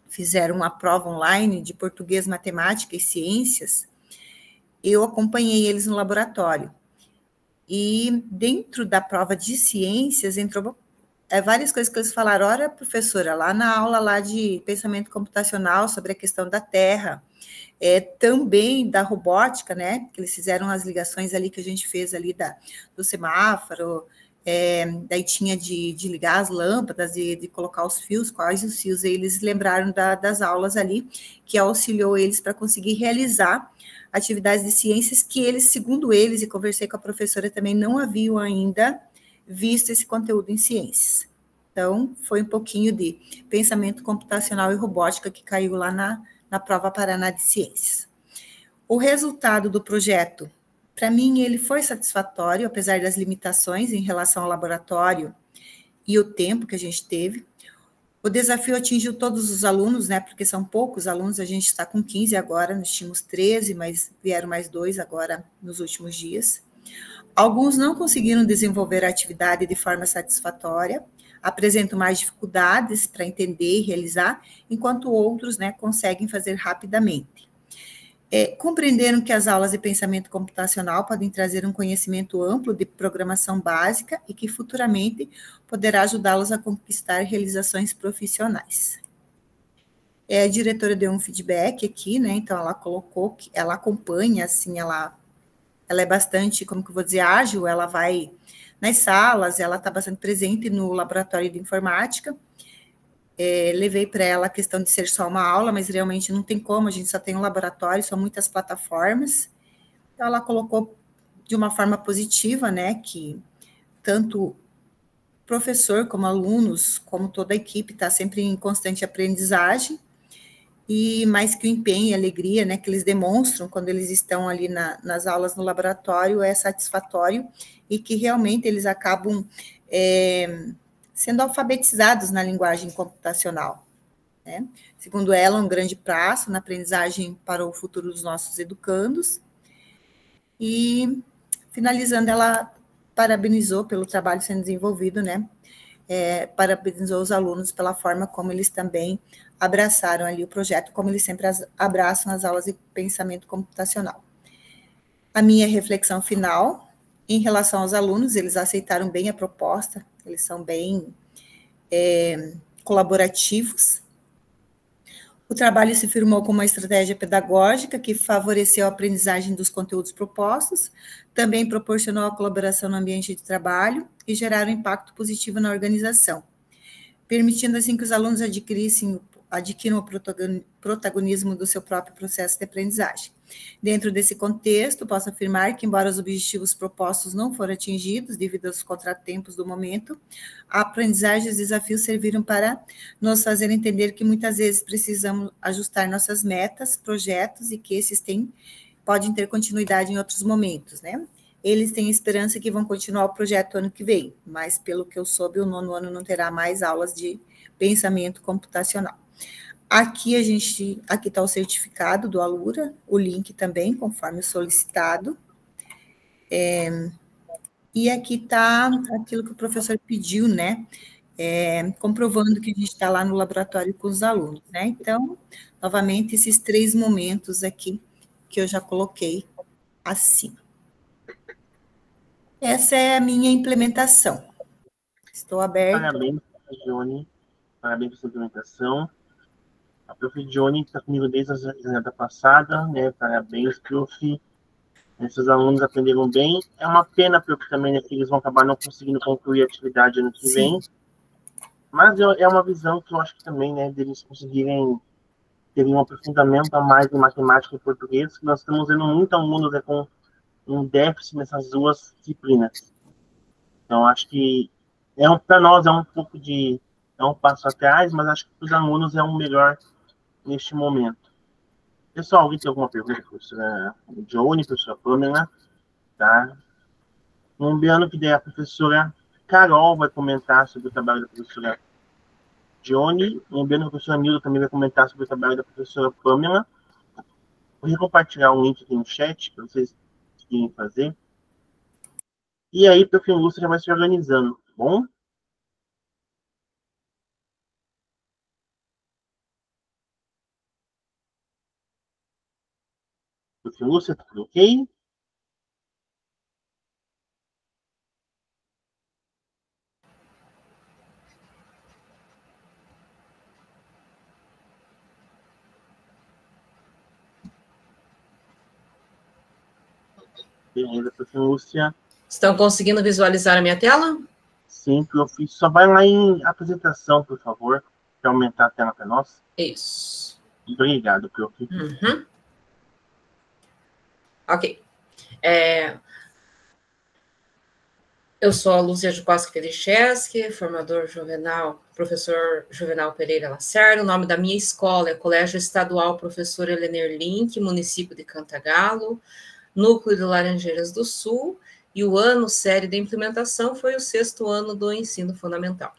fizeram uma prova online de português, matemática e ciências, eu acompanhei eles no laboratório. E dentro da prova de ciências, entrou várias coisas que eles falaram. Olha, professora, lá na aula lá de pensamento computacional sobre a questão da Terra, também da robótica, né, que eles fizeram as ligações ali que a gente fez ali do semáforo, daí tinha de ligar as lâmpadas, de colocar os fios, quais os fios, e eles lembraram das aulas ali, que auxiliou eles para conseguir realizar atividades de ciências que eles, segundo eles, e conversei com a professora também, não haviam ainda visto esse conteúdo em ciências. Então, foi um pouquinho de pensamento computacional e robótica que caiu lá na prova Paraná de Ciências. O resultado do projeto, para mim, ele foi satisfatório, apesar das limitações em relação ao laboratório e o tempo que a gente teve. O desafio atingiu todos os alunos, né, porque são poucos alunos, a gente está com 15 agora, nós tínhamos 13, mas vieram mais 2 agora nos últimos dias. Alguns não conseguiram desenvolver a atividade de forma satisfatória, apresentam mais dificuldades para entender e realizar, enquanto outros, né, conseguem fazer rapidamente. Compreenderam que as aulas de pensamento computacional podem trazer um conhecimento amplo de programação básica e que futuramente poderá ajudá-los a conquistar realizações profissionais. A diretora deu um feedback aqui, né, então ela colocou que ela acompanha, assim, ela é bastante, como que eu vou dizer, ágil, ela vai nas salas, ela está bastante presente no laboratório de informática. Levei para ela a questão de ser só uma aula, mas realmente não tem como, a gente só tem um laboratório, são muitas plataformas. Então, ela colocou de uma forma positiva, né, que tanto professor como alunos, como toda a equipe, está sempre em constante aprendizagem, e mais que o empenho e a alegria, né, que eles demonstram quando eles estão ali nas aulas no laboratório é satisfatório, e que realmente eles acabam sendo alfabetizados na linguagem computacional, né? Segundo ela, um grande passo na aprendizagem para o futuro dos nossos educandos. E, finalizando, ela parabenizou pelo trabalho sendo desenvolvido, né? Parabenizou os alunos pela forma como eles também abraçaram ali o projeto, como eles sempre abraçam as aulas de pensamento computacional. A minha reflexão final, em relação aos alunos, eles aceitaram bem a proposta, eles são bem colaborativos. O trabalho se firmou como uma estratégia pedagógica que favoreceu a aprendizagem dos conteúdos propostos, também proporcionou a colaboração no ambiente de trabalho e geraram impacto positivo na organização, permitindo assim que os alunos adquiram o protagonismo do seu próprio processo de aprendizagem. Dentro desse contexto, posso afirmar que, embora os objetivos propostos não foram atingidos devido aos contratempos do momento, a aprendizagem e os desafios serviram para nos fazer entender que muitas vezes precisamos ajustar nossas metas, projetos, e que esses podem ter continuidade em outros momentos, né? eles têm esperança que vão continuar o projeto ano que vem, mas pelo que eu soube, o 9º ano não terá mais aulas de pensamento computacional. Aqui está o certificado do Alura, o link também, conforme solicitado. E aqui está aquilo que o professor pediu, né? Comprovando que a gente está lá no laboratório com os alunos, né? Então, novamente, esses 3 momentos aqui que eu já coloquei acima. Essa é a minha implementação. Estou aberta. Parabéns, Johnny. Parabéns pela sua implementação. A prof. Johnny está comigo desde a jornada passada, né? Parabéns, prof. Esses alunos aprenderam bem. É uma pena, prof, também, né, que eles vão acabar não conseguindo concluir a atividade ano que vem. Mas é uma visão que eu acho que também, né, deles conseguirem ter um aprofundamento a mais em matemática e português, que nós estamos vendo muitos alunos, né, com um déficit nessas 2 disciplinas. Então, acho que para nós é um pouco de... é um passo atrás, mas acho que para os alunos é um melhor neste momento. Pessoal, alguém tem alguma pergunta, professora Johnny, professora Pamela? Tá? Lembrando que daí a professora Carol vai comentar sobre o trabalho da professora Johnny. Lembrando que a professora Milda também vai comentar sobre o trabalho da professora Pamela. Vou compartilhar um link aqui no chat para vocês conseguirem fazer. E aí, prof. Lúcia já vai se organizando, tá bom? Prof. Lúcia, tá tudo ok? Beleza, prof. Lúcia. Estão conseguindo visualizar a minha tela? Sim, prof. Só vai lá em apresentação, por favor, para aumentar a tela para nós. Isso. Obrigado, prof. Uhum. Ok. Eu sou a Lúcia Jukoski Felicheski, formador juvenal, professor Juvenal Pereira Lacerda. O nome da minha escola é Colégio Estadual Professor Helener Link, município de Cantagalo, núcleo de Laranjeiras do Sul, e o ano série de implementação foi o 6º ano do ensino fundamental.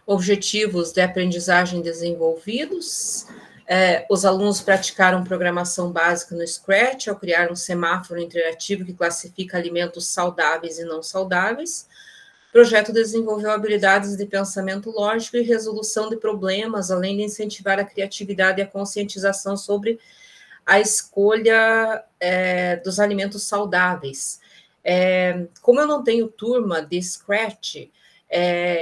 Objetivos de aprendizagem desenvolvidos. Os alunos praticaram programação básica no Scratch ao criar um semáforo interativo que classifica alimentos saudáveis e não saudáveis. O projeto desenvolveu habilidades de pensamento lógico e resolução de problemas, além de incentivar a criatividade e a conscientização sobre a escolha dos alimentos saudáveis. Como eu não tenho turma de Scratch,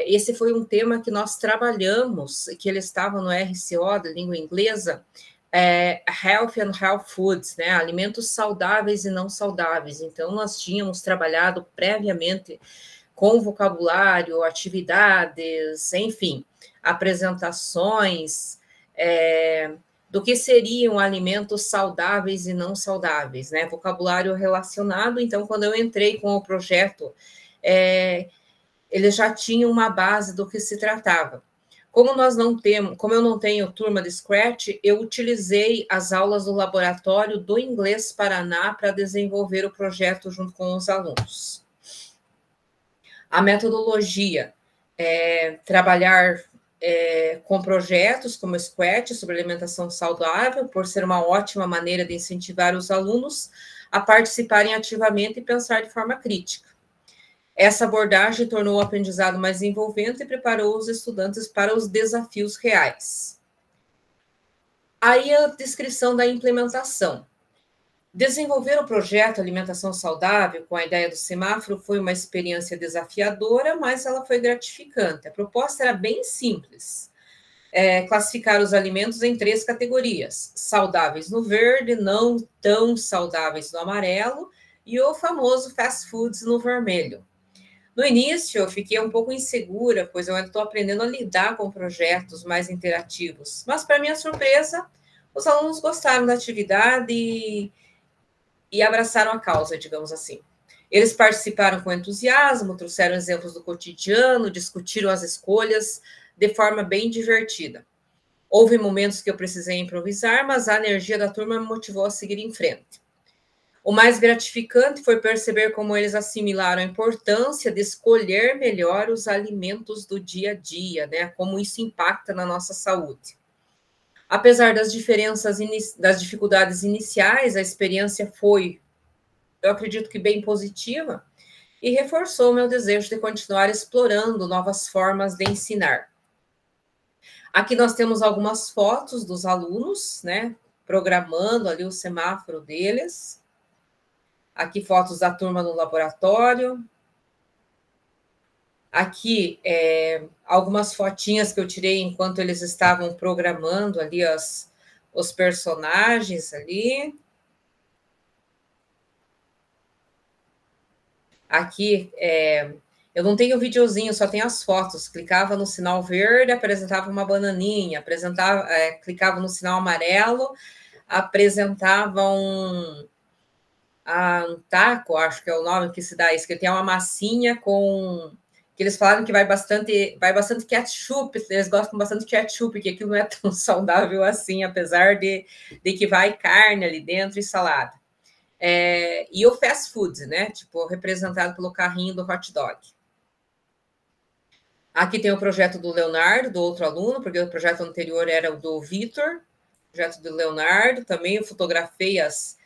esse foi um tema que nós trabalhamos, que ele estava no RCO, da língua inglesa, Health and Health Foods, né, alimentos saudáveis e não saudáveis. Então, nós tínhamos trabalhado previamente com vocabulário, atividades, enfim, apresentações, do que seriam alimentos saudáveis e não saudáveis, né, vocabulário relacionado. Então, quando eu entrei com o projeto, eles já tinham uma base do que se tratava. Como eu não tenho turma de Scratch, eu utilizei as aulas do laboratório do Inglês Paraná para desenvolver o projeto junto com os alunos. A metodologia é trabalhar com projetos como Scratch sobre alimentação saudável, por ser uma ótima maneira de incentivar os alunos a participarem ativamente e pensar de forma crítica. Essa abordagem tornou o aprendizado mais envolvente e preparou os estudantes para os desafios reais. Aí a descrição da implementação. Desenvolver o projeto Alimentação Saudável com a ideia do semáforo foi uma experiência desafiadora, mas ela foi gratificante. A proposta era bem simples. Classificar os alimentos em 3 categorias: saudáveis no verde, não tão saudáveis no amarelo e o famoso fast foods no vermelho. No início, eu fiquei um pouco insegura, pois eu ainda estou aprendendo a lidar com projetos mais interativos. Mas, para minha surpresa, os alunos gostaram da atividade e abraçaram a causa, digamos assim. Eles participaram com entusiasmo, trouxeram exemplos do cotidiano, discutiram as escolhas de forma bem divertida. Houve momentos que eu precisei improvisar, mas a energia da turma me motivou a seguir em frente. O mais gratificante foi perceber como eles assimilaram a importância de escolher melhor os alimentos do dia a dia, né? Como isso impacta na nossa saúde. Apesar das diferenças, das dificuldades iniciais, a experiência foi, eu acredito que bem positiva, e reforçou meu desejo de continuar explorando novas formas de ensinar. Aqui nós temos algumas fotos dos alunos, né? Programando ali o semáforo deles. Aqui fotos da turma no laboratório. Aqui algumas fotinhas que eu tirei enquanto eles estavam programando ali os personagens ali. Aqui eu não tenho videozinho, só tenho as fotos. Clicava no sinal verde, apresentava uma bananinha, clicava no sinal amarelo, apresentava um taco, acho que é o nome que se dá isso, que tem uma massinha com... que eles falaram que vai bastante ketchup, eles gostam bastante de ketchup, que aquilo não é tão saudável assim, apesar de que vai carne ali dentro e salada. E o fast food, né? Tipo, representado pelo carrinho do hot dog. Aqui tem o projeto do Leonardo, do outro aluno, porque o projeto anterior era o do Vitor, o projeto do Leonardo, também eu fotografei as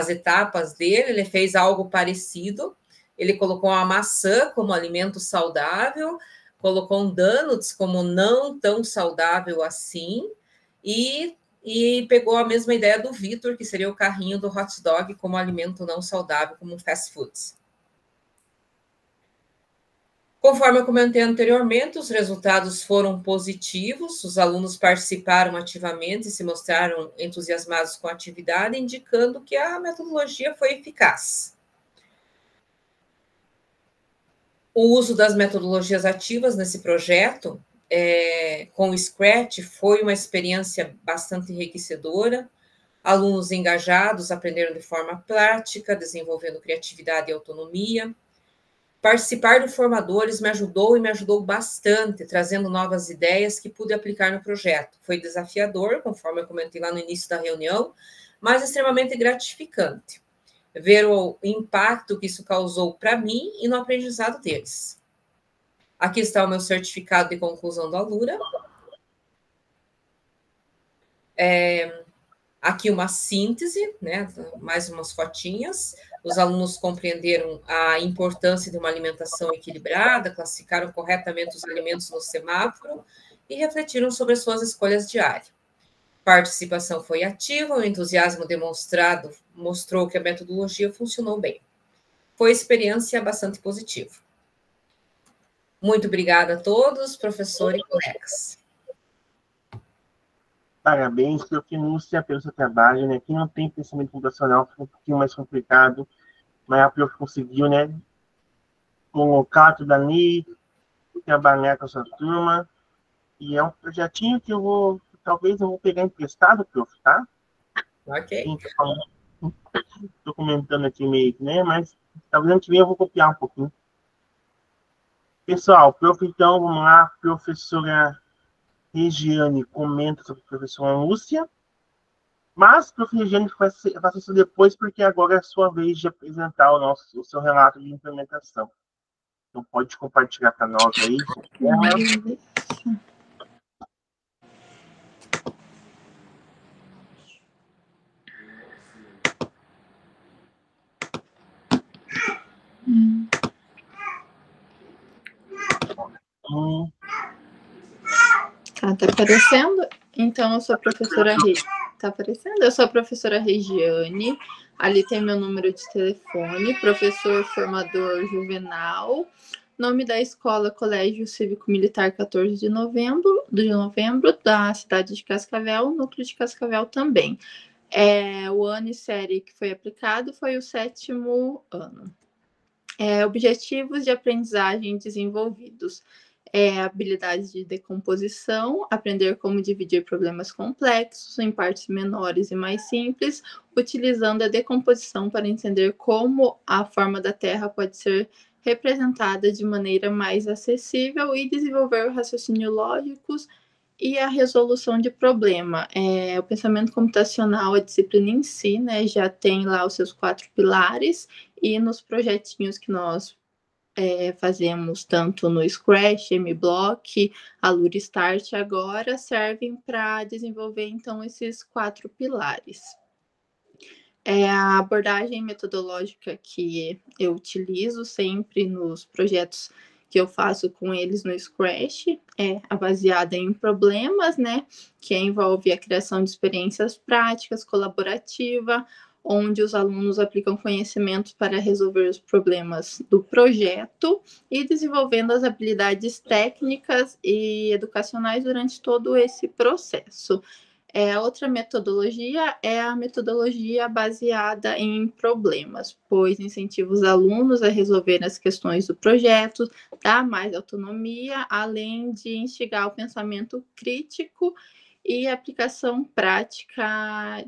etapas dele, ele fez algo parecido, ele colocou uma maçã como alimento saudável, colocou um donuts como não tão saudável assim, e pegou a mesma ideia do Vitor, que seria o carrinho do hot dog como alimento não saudável, como fast foods. Conforme eu comentei anteriormente, os resultados foram positivos, os alunos participaram ativamente e se mostraram entusiasmados com a atividade, indicando que a metodologia foi eficaz. O uso das metodologias ativas nesse projeto, com o Scratch, foi uma experiência bastante enriquecedora. Alunos engajados aprenderam de forma prática, desenvolvendo criatividade e autonomia. Participar de formadores me ajudou bastante, trazendo novas ideias que pude aplicar no projeto. Foi desafiador, conforme eu comentei lá no início da reunião, mas extremamente gratificante. Ver o impacto que isso causou para mim e no aprendizado deles. Aqui está o meu certificado de conclusão da Alura. Aqui uma síntese, né? Mais umas fotinhas. Os alunos compreenderam a importância de uma alimentação equilibrada, classificaram corretamente os alimentos no semáforo e refletiram sobre as suas escolhas diárias. Participação foi ativa, o entusiasmo demonstrado mostrou que a metodologia funcionou bem. Foi experiência bastante positiva. Muito obrigada a todos, professor e colegas. Parabéns, Lúcia, pelo seu trabalho, né? Quem não tem pensamento computacional foi um pouquinho mais complicado, mas a Prof conseguiu, né? Colocar tudo ali, trabalhar com a sua turma, e é um projetinho que talvez eu vou pegar emprestado, Prof, tá? Ok. Estou comentando aqui meio que, né? Mas talvez ano que vem eu vou copiar um pouquinho. Pessoal, Prof, então, vamos lá, professora Regiane comenta sobre a professora Lúcia, mas, Prof. Regiane, faça isso depois, porque agora é a sua vez de apresentar o seu relato de implementação. Então, pode compartilhar para nós aí. Tá aparecendo? Então, eu sou a professora Tá aparecendo? Eu sou a professora Regiane. Ali tem meu número de telefone, professor formador Juvenal. Nome da escola, Colégio Cívico Militar 14 de novembro, da cidade de Cascavel, núcleo de Cascavel também. O ano e série que foi aplicado foi o 7º ano. Objetivos de aprendizagem desenvolvidos. Habilidades de decomposição, aprender como dividir problemas complexos em partes menores e mais simples, utilizando a decomposição para entender como a forma da Terra pode ser representada de maneira mais acessível e desenvolver raciocínio lógicos e a resolução de problema. O pensamento computacional, a disciplina em si, né, já tem lá os seus 4 pilares, e nos projetinhos que nós fazemos tanto no Scratch, MBlock, Alura Start agora, servem para desenvolver, então, esses 4 pilares. A abordagem metodológica que eu utilizo sempre nos projetos que eu faço com eles no Scratch é a baseada em problemas, né, que envolve a criação de experiências práticas, colaborativa, onde os alunos aplicam conhecimentos para resolver os problemas do projeto e desenvolvendo as habilidades técnicas e educacionais durante todo esse processo. Outra metodologia é a metodologia baseada em problemas, pois incentiva os alunos a resolver as questões do projeto, dá mais autonomia, além de instigar o pensamento crítico e aplicação prática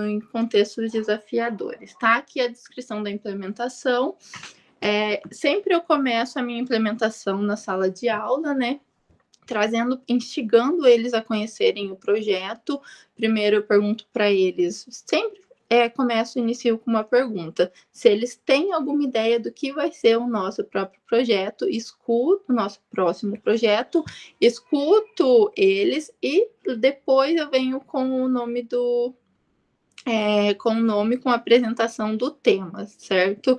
em contextos desafiadores. Tá aqui a descrição da implementação. Sempre eu começo a minha implementação na sala de aula, né? Instigando eles a conhecerem o projeto. Primeiro eu pergunto para eles, sempre inicio com uma pergunta, se eles têm alguma ideia do que vai ser o nosso próprio projeto, escuto o nosso próximo projeto, escuto eles e depois eu venho com o nome com a apresentação do tema, certo?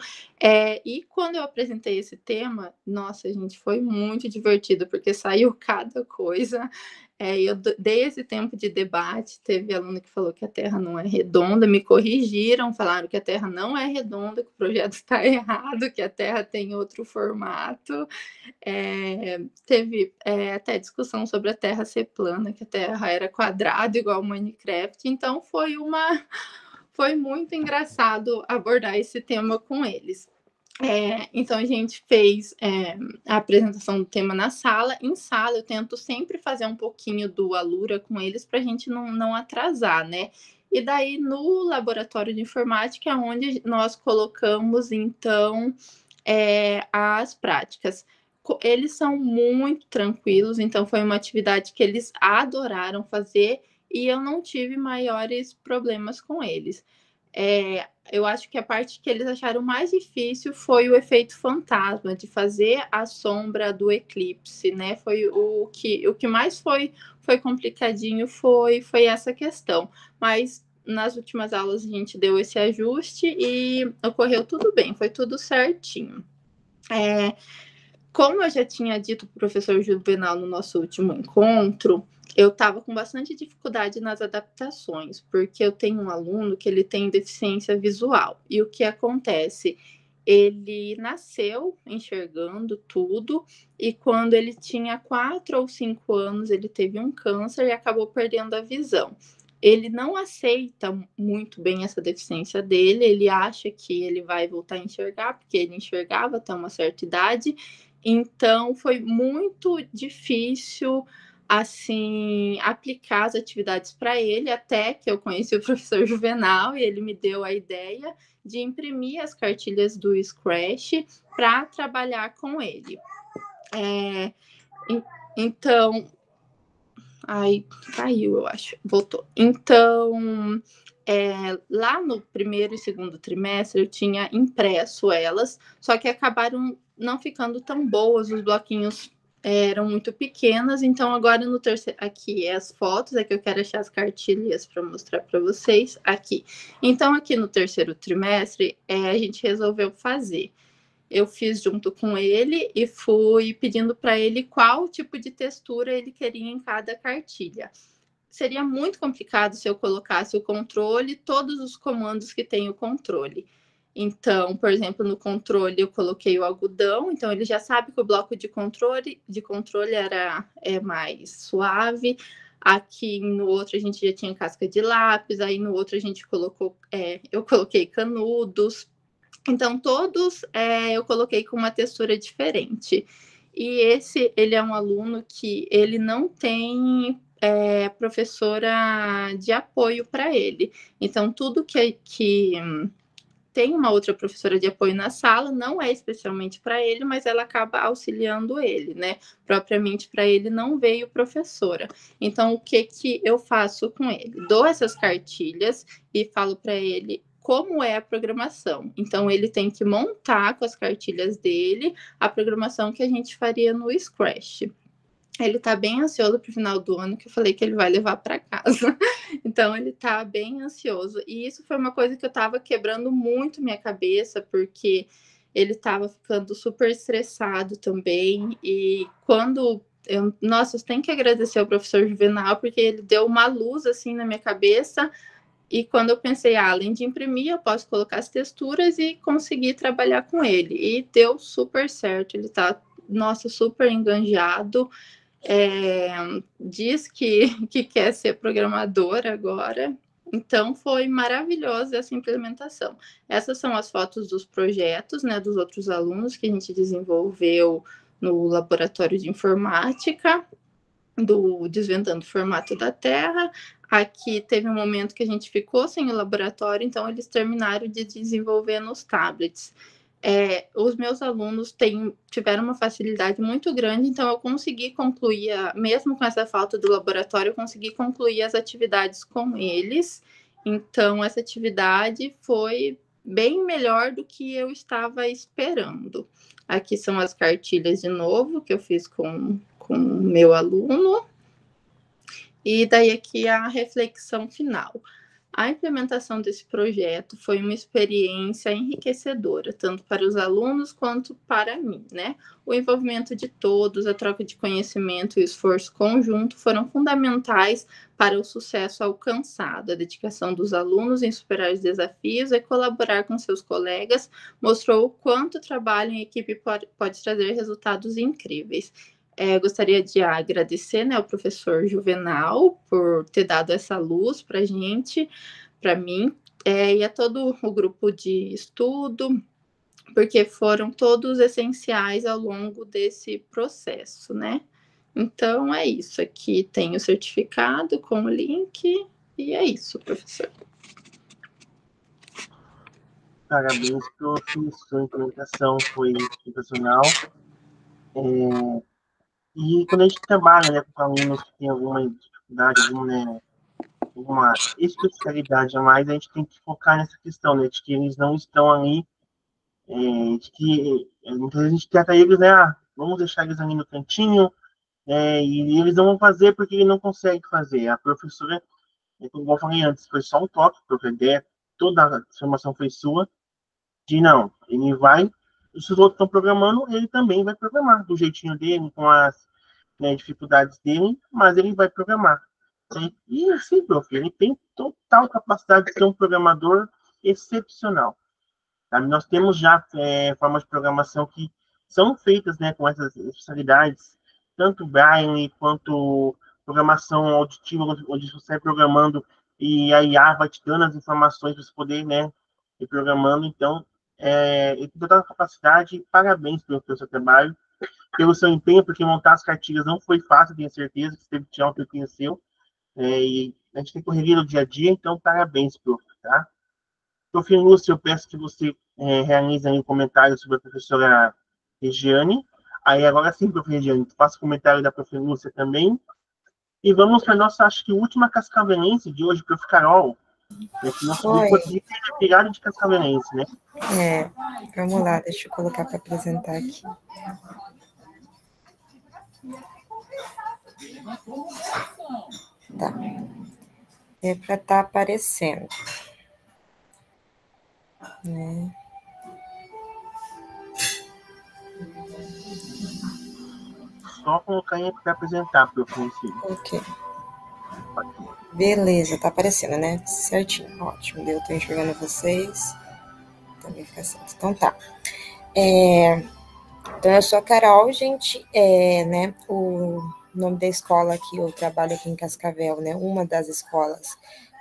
E quando eu apresentei esse tema, nossa, gente, foi muito divertido, porque saiu cada coisa. Eu dei esse tempo de debate, teve aluno que falou que a Terra não é redonda, me corrigiram, falaram que a Terra não é redonda, que o projeto está errado, que a Terra tem outro formato. Teve até discussão sobre a Terra ser plana, que a Terra era quadrada igual o Minecraft, então foi muito engraçado abordar esse tema com eles. Então a gente fez a apresentação do tema na sala. Em sala eu tento sempre fazer um pouquinho do Alura com eles para a gente não atrasar, né? E daí no laboratório de informática é onde nós colocamos então as práticas. Eles são muito tranquilos, então foi uma atividade que eles adoraram fazer e eu não tive maiores problemas com eles. Eu acho que a parte que eles acharam mais difícil foi o efeito fantasma, de fazer a sombra do eclipse, né? Foi o que mais foi complicadinho, foi essa questão. Mas nas últimas aulas a gente deu esse ajuste e ocorreu tudo bem, foi tudo certinho. Como eu já tinha dito para o professor Juvenal no nosso último encontro, eu estava com bastante dificuldade nas adaptações, porque eu tenho um aluno que ele tem deficiência visual. E o que acontece? Ele nasceu enxergando tudo e quando ele tinha 4 ou 5 anos, ele teve um câncer e acabou perdendo a visão. Ele não aceita muito bem essa deficiência dele, ele acha que ele vai voltar a enxergar, porque ele enxergava até uma certa idade. Então, foi muito difícil assim aplicar as atividades para ele, até que eu conheci o professor Juvenal e ele me deu a ideia de imprimir as cartilhas do Scratch para trabalhar com ele. Então, caiu, eu acho, voltou. Então, lá no primeiro e segundo trimestre eu tinha impresso elas, só que acabaram não ficando tão boas, os bloquinhos eram muito pequenas, então agora no terceiro, aqui as fotos, que eu quero achar as cartilhas para mostrar para vocês, aqui. Então aqui no terceiro trimestre, a gente resolveu fazer. Eu fiz junto com ele e fui pedindo para ele qual tipo de textura ele queria em cada cartilha. Seria muito complicado se eu colocasse o controle, todos os comandos que tem o controle. Então, por exemplo, no controle eu coloquei o algodão, então ele já sabe que o bloco de controle é mais suave. Aqui no outro a gente já tinha casca de lápis, aí no outro a gente eu coloquei canudos. Então, todos eu coloquei com uma textura diferente. E ele é um aluno que ele não tem professora de apoio para ele. Então, tudo que tem uma outra professora de apoio na sala, não é especialmente para ele, mas ela acaba auxiliando ele, né? Propriamente para ele não veio professora. Então, o que eu faço com ele? Dou essas cartilhas e falo para ele como é a programação. Então, ele tem que montar com as cartilhas dele a programação que a gente faria no Scratch. Ele está bem ansioso para o final do ano, que eu falei que ele vai levar para casa. Então, ele está bem ansioso. E isso foi uma coisa que eu estava quebrando muito minha cabeça, porque ele estava ficando super estressado também. E quando... Nossa, eu tenho que agradecer ao professor Juvenal, porque ele deu uma luz assim na minha cabeça. E quando eu pensei, além de imprimir, eu posso colocar as texturas e conseguir trabalhar com ele. E deu super certo. Ele está, nossa, super enganjado. Diz que quer ser programador agora. Então, foi maravilhosa essa implementação. Essas são as fotos dos projetos, né, dos outros alunos que a gente desenvolveu no laboratório de informática, do Desvendando o Formato da Terra. Aqui teve um momento que a gente ficou sem o laboratório, então eles terminaram de desenvolver nos tablets. Os meus alunos tiveram uma facilidade muito grande, então eu consegui concluir, mesmo com essa falta do laboratório, eu consegui concluir as atividades com eles. Então, essa atividade foi bem melhor do que eu estava esperando. Aqui são as cartilhas de novo, que eu fiz com o meu aluno. E daí aqui a reflexão final. A implementação desse projeto foi uma experiência enriquecedora, tanto para os alunos quanto para mim, né? O envolvimento de todos, a troca de conhecimento e o esforço conjunto foram fundamentais para o sucesso alcançado. A dedicação dos alunos em superar os desafios e colaborar com seus colegas mostrou o quanto o trabalho em equipe pode trazer resultados incríveis. Gostaria de agradecer, né, ao professor Juvenal por ter dado essa luz para a gente, para mim, e a todo o grupo de estudo, porque foram todos essenciais ao longo desse processo, né? Então, é isso. Aqui tem o certificado com o link, e é isso, professor. Parabéns, prof. Sua implementação foi sensacional. E quando a gente trabalha, né, com alunos que têm alguma dificuldade, alguma especialidade a mais, a gente tem que focar nessa questão, né, de que eles não estão ali, de que muitas vezes a gente trata eles, né, vamos deixar eles ali no cantinho, e eles não vão fazer porque ele não consegue fazer. A professora, como eu falei antes, foi só um toque, porque a ideia, toda a formação foi sua, de não, ele vai, se os outros estão programando, ele também vai programar, do jeitinho dele, com as dificuldades dele, mas ele vai programar. E assim, prof, ele tem total capacidade de ser um programador excepcional. Sabe? Nós temos já formas de programação que são feitas, né, com essas especialidades, tanto Braille quanto programação auditiva, onde você sai programando e a IA vai te dando as informações para você poder, né, ir programando. Então, ele tem total capacidade. Parabéns pelo seu trabalho, pelo seu empenho, porque montar as cartilhas não foi fácil, tenho certeza que você teve que tirar um tempinho seu. E a gente tem correria no dia a dia, então parabéns, prof, tá? Prof. Lúcia, eu peço que você realize aí um comentário sobre a professora Regiane. Aí agora sim, prof. Regiane, faça o comentário da prof. Lúcia também. E vamos para a nossa, acho que última cascavelense de hoje, prof. Carol. Nosso grupo aqui é virado de cascavelense, né? Vamos lá, deixa eu colocar para apresentar aqui. Tá. É para estar aparecendo. Né? Só colocar aí para apresentar, professor. Ok. Beleza, tá aparecendo, né? Certinho, ótimo. Eu tô enxergando vocês. Também fica certo. Então tá. Então eu sou a Carol, gente. Né? O nome da escola que eu trabalho aqui em Cascavel, né? Uma das escolas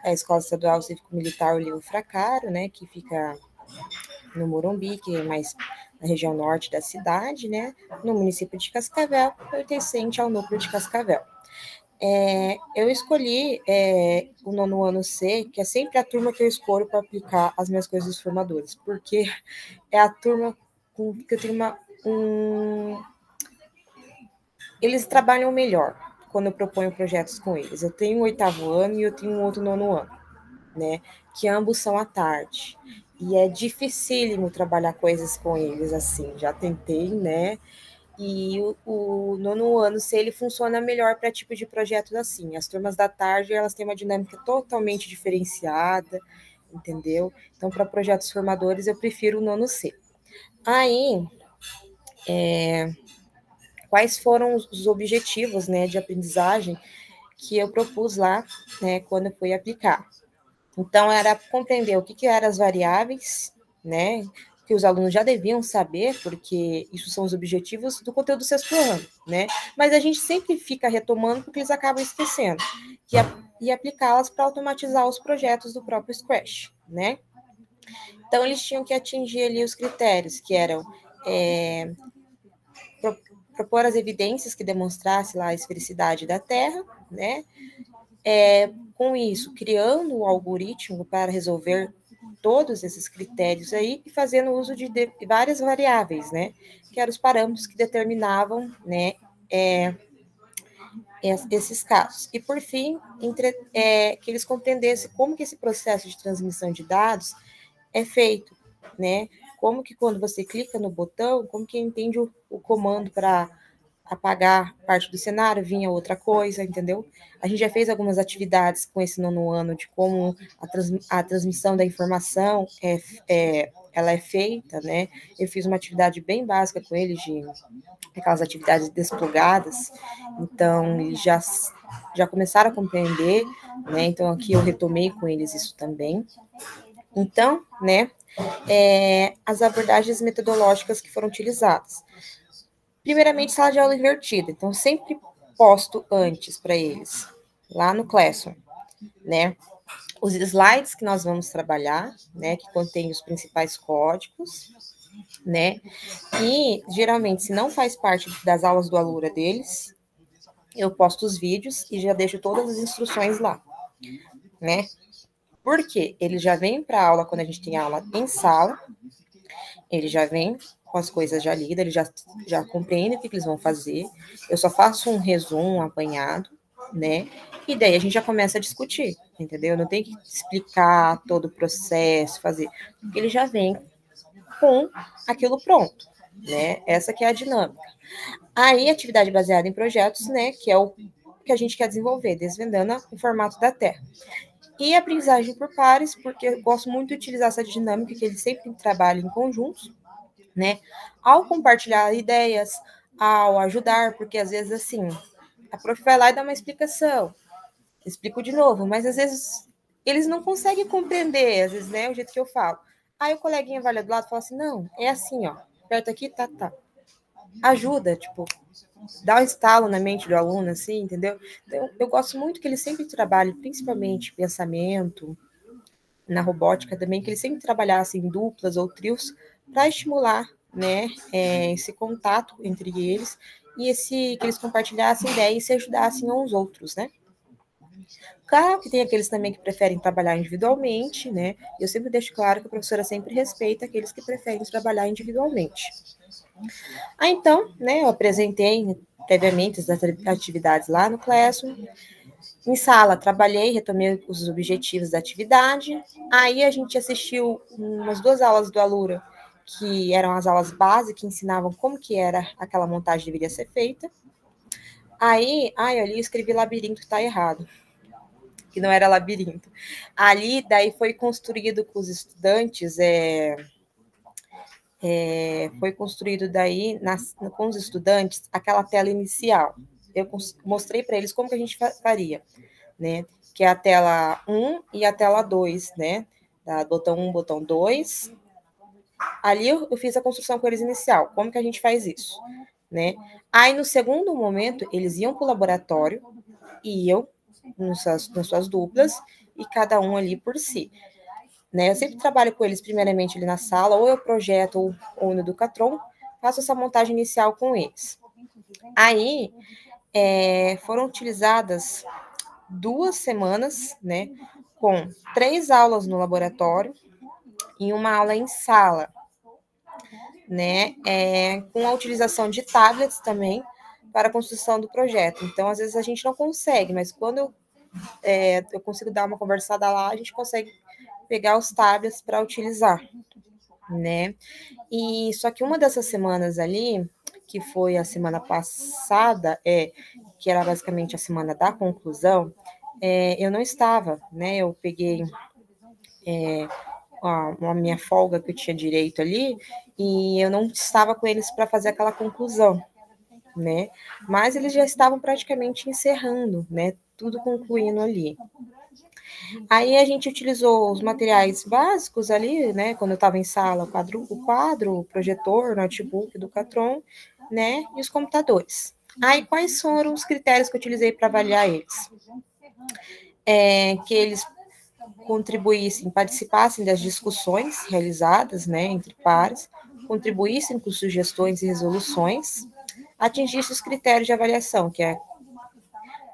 é a Escola Estadual Cívico-Militar Olívio Fracaro, né? Que fica no Morumbi, que é mais na região norte da cidade, né? No município de Cascavel, pertencente ao núcleo de Cascavel. eu escolhi o nono ano C, que é sempre a turma que eu escolho para aplicar as minhas coisas dos formadores, porque é a turma que eu tenho eles trabalham melhor quando eu proponho projetos com eles. Eu tenho um 8º ano e eu tenho um outro 9º ano, né? Que ambos são à tarde. E é dificílimo trabalhar coisas com eles assim. Já tentei, né? E o 9º ano, se ele funciona melhor para tipo de projetos assim. As turmas da tarde, elas têm uma dinâmica totalmente diferenciada, entendeu? Então, para projetos formadores, eu prefiro o 9º C. Aí, quais foram os objetivos, né, de aprendizagem que eu propus lá, né, quando eu fui aplicar? Então, era compreender o que eram as variáveis, né, que os alunos já deviam saber, porque isso são os objetivos do conteúdo do 6º ano, né? Mas a gente sempre fica retomando porque eles acabam esquecendo. E aplicá-las para automatizar os projetos do próprio Scratch, né? Então, eles tinham que atingir ali os critérios, que eram propor as evidências que demonstrassem lá a esfericidade da Terra, né? Com isso, criando o algoritmo para resolver todos esses critérios aí e fazendo uso de várias variáveis, né? Que eram os parâmetros que determinavam, né, esses casos. E, por fim, que eles compreendessem como que esse processo de transmissão de dados é feito, né? Como que quando você clica no botão, como que entende o comando para apagar parte do cenário, vinha outra coisa, entendeu? A gente já fez algumas atividades com esse 9º ano de como a transmissão da informação ela é feita, né? Eu fiz uma atividade bem básica com eles, de aquelas atividades desplugadas, então eles já começaram a compreender, né? Então aqui eu retomei com eles isso também. Então, né, as abordagens metodológicas que foram utilizadas. Primeiramente, sala de aula invertida. Então, sempre posto antes para eles, lá no Classroom, né? Os slides que nós vamos trabalhar, né? Que contém os principais códigos, né? E, geralmente, se não faz parte das aulas do Alura deles, eu posto os vídeos e já deixo todas as instruções lá, né? Porque eles já vêm para a aula quando a gente tem aula em sala, eles já vêm com as coisas já lidas, eles já compreendem o que eles vão fazer, eu só faço um resumo, um apanhado, né? E daí a gente já começa a discutir, entendeu? Não tem que explicar todo o processo, fazer, porque ele já vem com aquilo pronto, né? Essa que é a dinâmica. Aí, atividade baseada em projetos, né? Que é o que a gente quer desenvolver, desvendando o formato da Terra. E aprendizagem por pares, porque eu gosto muito de utilizar essa dinâmica, que eles sempre trabalham em conjuntos, né? Ao compartilhar ideias, ao ajudar, porque às vezes, assim, a prof vai lá e dá uma explicação, explico de novo, mas às vezes eles não conseguem compreender, às vezes, né, o jeito que eu falo. Aí o coleguinha vai lá do lado e fala assim, não, é assim, ó, aperta aqui, tá. Ajuda, tipo, dá um estalo na mente do aluno, assim, entendeu? Então, eu gosto muito que ele sempre trabalhe, principalmente pensamento, na robótica também, que eles sempre trabalhassem em duplas ou trios para estimular, né, esse contato entre eles e que eles compartilhassem ideias e se ajudassem uns aos outros, né? Claro que tem aqueles também que preferem trabalhar individualmente, né? Eu sempre deixo claro que a professora sempre respeita aqueles que preferem trabalhar individualmente. Então, né, eu apresentei previamente as atividades lá no Classroom. Em sala, trabalhei, retomei os objetivos da atividade. Aí a gente assistiu umas 2 aulas do Alura, que eram as aulas básicas, que ensinavam como que era aquela montagem deveria ser feita. Aí, ali eu escrevi labirinto, que está errado, que não era labirinto. Ali, daí foi construído com os estudantes, foi construído daí com os estudantes aquela tela inicial. Eu mostrei para eles como que a gente faria, né? Que é a tela 1 e a tela 2, né? Da botão 1, botão 2. Ali eu fiz a construção com eles inicial. Como que a gente faz isso, né? Aí, no segundo momento, eles iam para o laboratório, iam nas suas duplas, e cada um ali por si. Né? Eu sempre trabalho com eles primeiramente ali na sala, ou eu projeto ou no Educatron, faço essa montagem inicial com eles. Aí, foram utilizadas 2 semanas, né, com 3 aulas no laboratório e uma aula em sala, né, com a utilização de tablets também para a construção do projeto. Então, às vezes a gente não consegue, mas quando eu consigo dar uma conversada lá, a gente consegue pegar os tablets para utilizar, né? E só que uma dessas semanas ali, que foi a semana passada, que era basicamente a semana da conclusão, eu não estava, né? Eu peguei a minha folga que eu tinha direito ali, e eu não estava com eles para fazer aquela conclusão, né? Mas eles já estavam praticamente encerrando, né? Tudo concluindo ali. Aí a gente utilizou os materiais básicos ali, né? Quando eu estava em sala, o quadro, o projetor, o notebook do Catron, né? E os computadores. Aí quais foram os critérios que eu utilizei para avaliar eles? Que eles contribuíssem, participassem das discussões realizadas, né, entre pares, contribuíssem com sugestões e resoluções, atingissem os critérios de avaliação, que é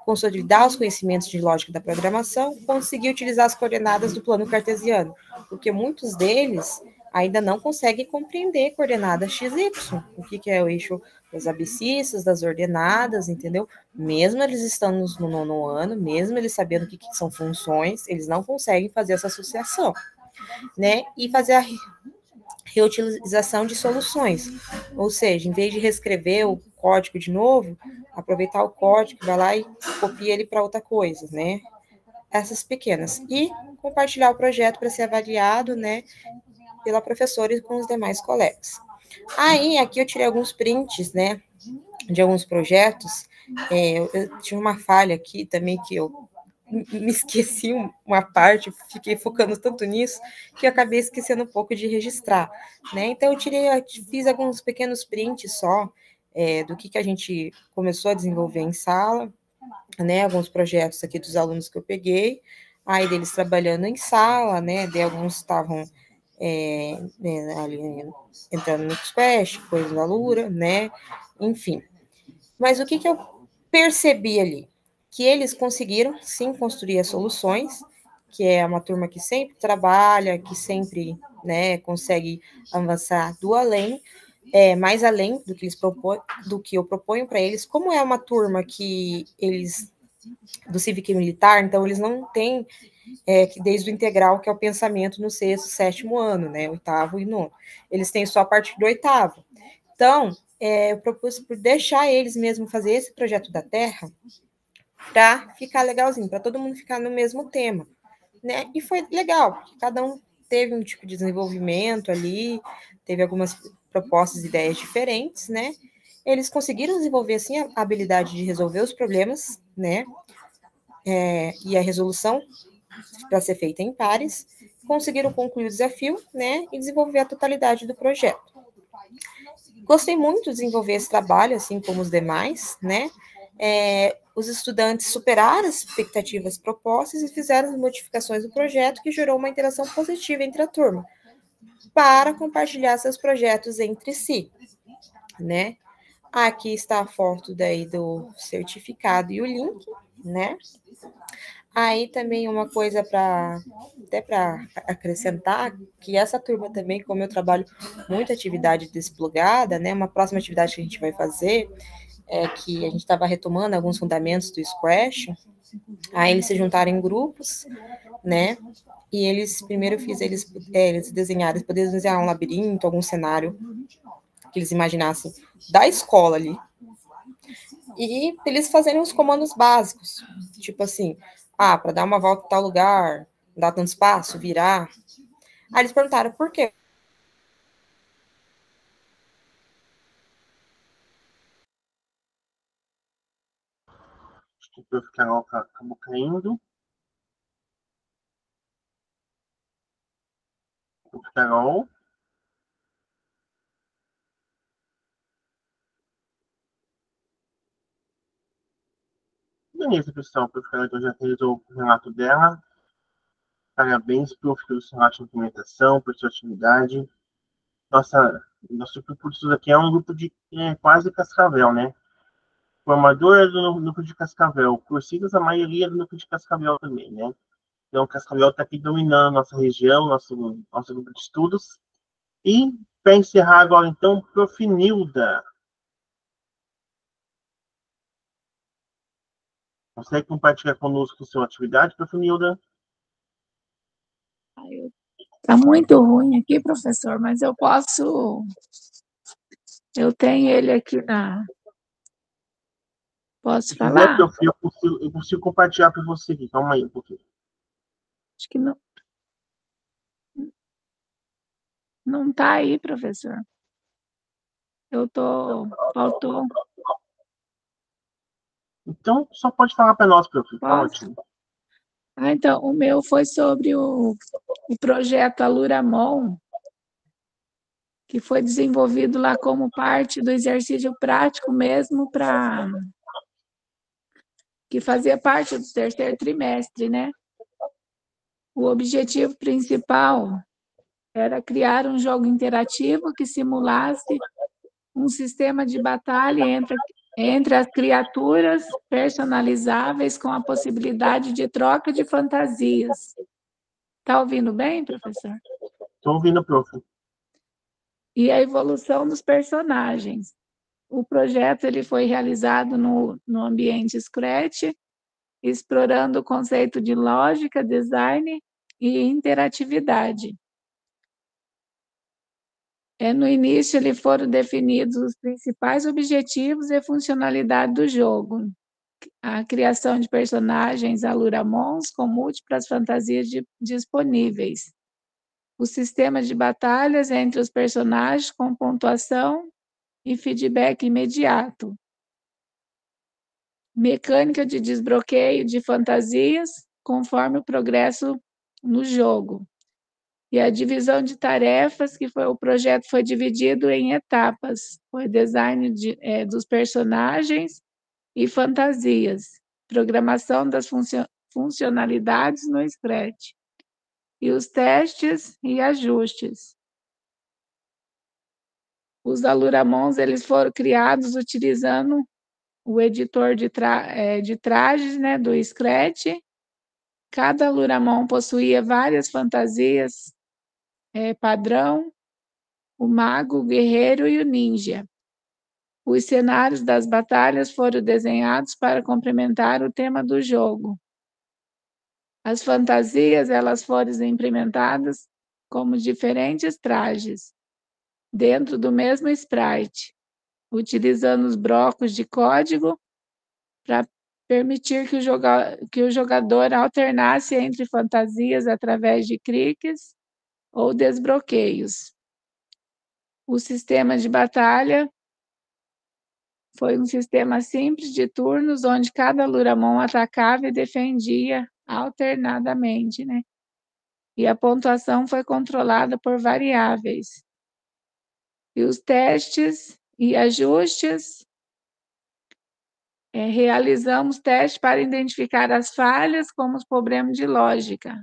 consolidar os conhecimentos de lógica da programação, conseguir utilizar as coordenadas do plano cartesiano, porque muitos deles ainda não conseguem compreender coordenadas x, y, o que é o eixo das abscissas, das ordenadas, entendeu? Mesmo eles estando no 9º ano, mesmo eles sabendo o que são funções, eles não conseguem fazer essa associação, né? E fazer a reutilização de soluções, ou seja, em vez de reescrever o código de novo, aproveitar o código, vai lá e copia ele para outra coisa, né? Essas pequenas. E compartilhar o projeto para ser avaliado, né, pela professora e com os demais colegas. Aí, aqui eu tirei alguns prints, né, de alguns projetos. Eu tive uma falha aqui também que eu me esqueci uma parte, fiquei focando tanto nisso, que eu acabei esquecendo um pouco de registrar, né? Então, fiz alguns pequenos prints só, do que a gente começou a desenvolver em sala, né? Alguns projetos aqui dos alunos que eu peguei, aí deles trabalhando em sala, né? De alguns estavam ali, entrando no Scratch, coisa da Lura, né? Enfim. Mas o que eu percebi ali? Que eles conseguiram, sim, construir as soluções, que é uma turma que sempre trabalha, que sempre, né, consegue avançar mais além do que do que eu proponho para eles. Como é uma turma que eles do cívico e militar, então eles não têm que desde o integral, que é o pensamento no 6º, 7º ano, né, 8º e 9º. Eles têm só a partir do 8º. Então, eu propus por deixar eles mesmo fazer esse projeto da Terra para ficar legalzinho, para todo mundo ficar no mesmo tema, né? E foi legal, porque cada um teve um tipo de desenvolvimento ali, teve algumas propostas e ideias diferentes, né? Eles conseguiram desenvolver, assim, a habilidade de resolver os problemas, né? E a resolução para ser feita em pares, conseguiram concluir o desafio, né? E desenvolver a totalidade do projeto. Gostei muito de desenvolver esse trabalho, assim como os demais, né? Os estudantes superaram as expectativas propostas e fizeram as modificações do projeto, que gerou uma interação positiva entre a turma, para compartilhar seus projetos entre si, né? Aqui está a foto daí do certificado e o link, né? Aí também uma coisa até para acrescentar, que essa turma também, como eu trabalho muita atividade desplugada, né? Uma próxima atividade que a gente vai fazer é que a gente estava retomando alguns fundamentos do Scratch, aí eles se juntaram em grupos, né? E eles, primeiro eu fiz eles desenharam, eles poderiam desenhar um labirinto, algum cenário que eles imaginassem da escola ali, e eles fazerem os comandos básicos, tipo assim, para dar uma volta em tal lugar, dar tanto espaço, virar. Aí eles perguntaram por quê? Acho que o Carol acabou caindo. O Carol. Beleza, pessoal. O Carol já realizou o relato dela. Parabéns, prof, pelo seu relato de implementação, por sua atividade. Nosso grupo de estudo aqui é um grupo de quase cascavel, né? Formador é do núcleo de Cascavel. Cursidas, a maioria é do núcleo de Cascavel também, né? Então, Cascavel está aqui dominando nossa região, nosso grupo de estudos. E, para encerrar agora, então, Profinilda. Consegue compartilhar conosco sua atividade, Profinilda? Está muito ruim aqui, professor, mas eu posso... Eu tenho ele aqui na... Posso falar? Eu consigo compartilhar para você aqui. Calma aí um pouquinho. Acho que não... Não está aí, professor. Faltou... Então, só pode falar para nós, professor. Tá Posso? ótimo. Então, o meu foi sobre o projeto Aluramon, que foi desenvolvido lá como parte do exercício prático mesmo, que fazia parte do terceiro trimestre, né? O objetivo principal era criar um jogo interativo que simulasse um sistema de batalha entre as criaturas personalizáveis com a possibilidade de troca de fantasias. Está ouvindo bem, professor? Estou ouvindo, prof. E a evolução dos personagens. O projeto ele foi realizado no ambiente Scratch, explorando o conceito de lógica, design e interatividade. No início, foram definidos os principais objetivos e funcionalidade do jogo. A criação de personagens Aluramons com múltiplas fantasias disponíveis. O sistema de batalhas entre os personagens com pontuação e feedback imediato. Mecânica de desbloqueio de fantasias conforme o progresso no jogo. E a divisão de tarefas, o projeto foi dividido em etapas. Foi design dos personagens e fantasias. Programação das funcionalidades no Scratch. E os testes e ajustes. Os Aluramons eles foram criados utilizando o editor de trajes, né, do Scratch. Cada Aluramon possuía várias fantasias padrão, o mago, o guerreiro e o ninja. Os cenários das batalhas foram desenhados para complementar o tema do jogo. As fantasias elas foram implementadas como diferentes trajes, dentro do mesmo sprite, utilizando os blocos de código para permitir que o jogador alternasse entre fantasias através de cliques ou desbloqueios. O sistema de batalha foi um sistema simples de turnos, onde cada Aluramon atacava e defendia alternadamente, né? E a pontuação foi controlada por variáveis. E os testes e ajustes, realizamos testes para identificar as falhas como os problemas de lógica.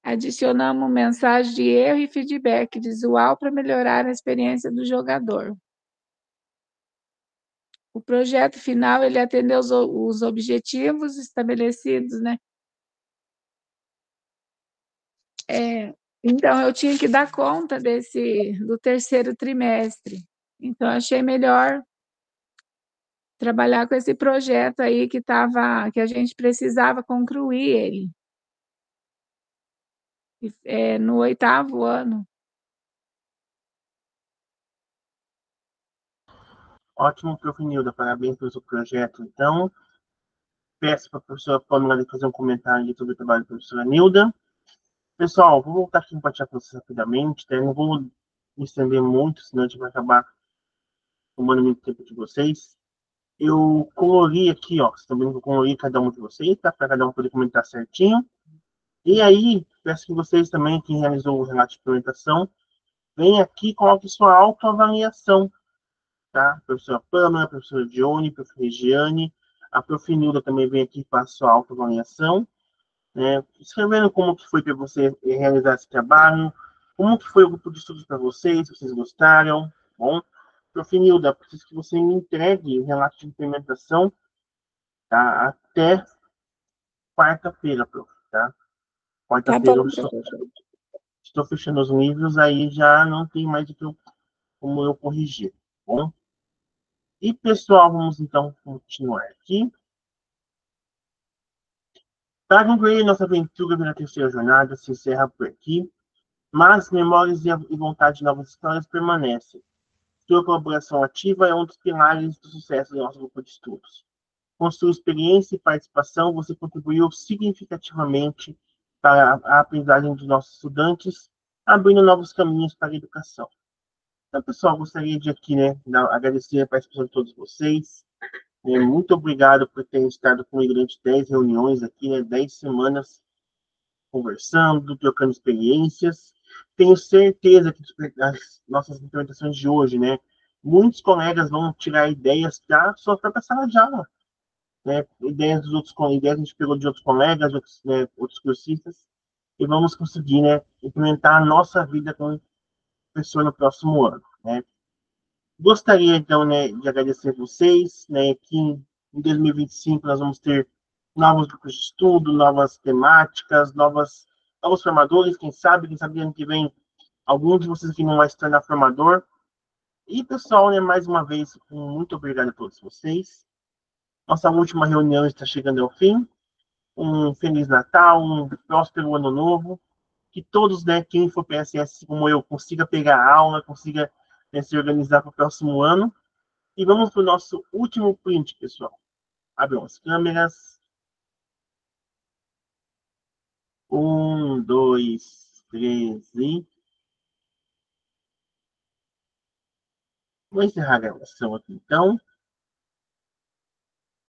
Adicionamos mensagem de erro e feedback visual para melhorar a experiência do jogador. O projeto final ele atendeu os objetivos estabelecidos, né? Então, eu tinha que dar conta do terceiro trimestre. Então, achei melhor trabalhar com esse projeto aí que a gente precisava concluir ele. No 8º ano. Ótimo, prof. Nilda. Parabéns pelo seu projeto. Então, peço para a professora Pamela fazer um comentário sobre o trabalho da professora Nilda. Pessoal, vou voltar aqui e compartilhar com vocês rapidamente. Tá? Eu não vou me estender muito, senão a gente vai acabar tomando muito tempo de vocês. Eu colori aqui, ó. Vocês estão vendo que eu colori cada um de vocês, tá? Para cada um poder comentar certinho. E aí, peço que vocês também, quem realizou o relato de implementação, venha aqui e coloque sua autoavaliação, tá? Professora Pamela, professora Dione, professora Regiane, a prof. Nilda também vem aqui para a sua autoavaliação, né? Escrevendo como que foi para você realizar esse trabalho, como que foi o grupo de estudos para vocês, se vocês gostaram, bom? Profinilda, preciso que você me entregue o relato de implementação, tá? Até quarta-feira, prof, tá? Tá Quarta-feira bom, eu professor. estou fechando os livros, aí já não tem mais como eu corrigir, tá bom? E, pessoal, vamos então continuar aqui. Para concluir, nossa aventura na terceira jornada se encerra por aqui, mas memórias e vontade de novas histórias permanecem. Sua colaboração ativa é um dos pilares do sucesso do nosso grupo de estudos. Com sua experiência e participação, você contribuiu significativamente para a aprendizagem dos nossos estudantes, abrindo novos caminhos para a educação. Então, pessoal, gostaria de aqui, né, agradecer a participação de todos vocês. Muito obrigado por terem estado comigo durante 10 reuniões aqui, né, 10 semanas conversando, trocando experiências. Tenho certeza que as nossas implementações de hoje, né, muitos colegas vão tirar ideias para a sua própria sala de aula. Né, ideias dos outros ideias a gente pegou de outros colegas, outros, né, outros cursistas, e vamos conseguir, né, implementar a nossa vida como professor no próximo ano. Né. Gostaria, então, né, de agradecer a vocês, né, que em 2025 nós vamos ter novos grupos de estudo, novas temáticas, novos formadores, quem sabe ano que vem algum de vocês aqui não vai se tornar formador. E, pessoal, né, mais uma vez, muito obrigado a todos vocês. Nossa última reunião está chegando ao fim. Um Feliz Natal, um próspero Ano Novo. Que todos, né, quem for PSS como eu, consiga pegar a aula, consiga, né, se organizar para o próximo ano. E vamos para o nosso último print, pessoal. Abram as câmeras. 1, 2, 3 e... Vou encerrar a gravação aqui, então.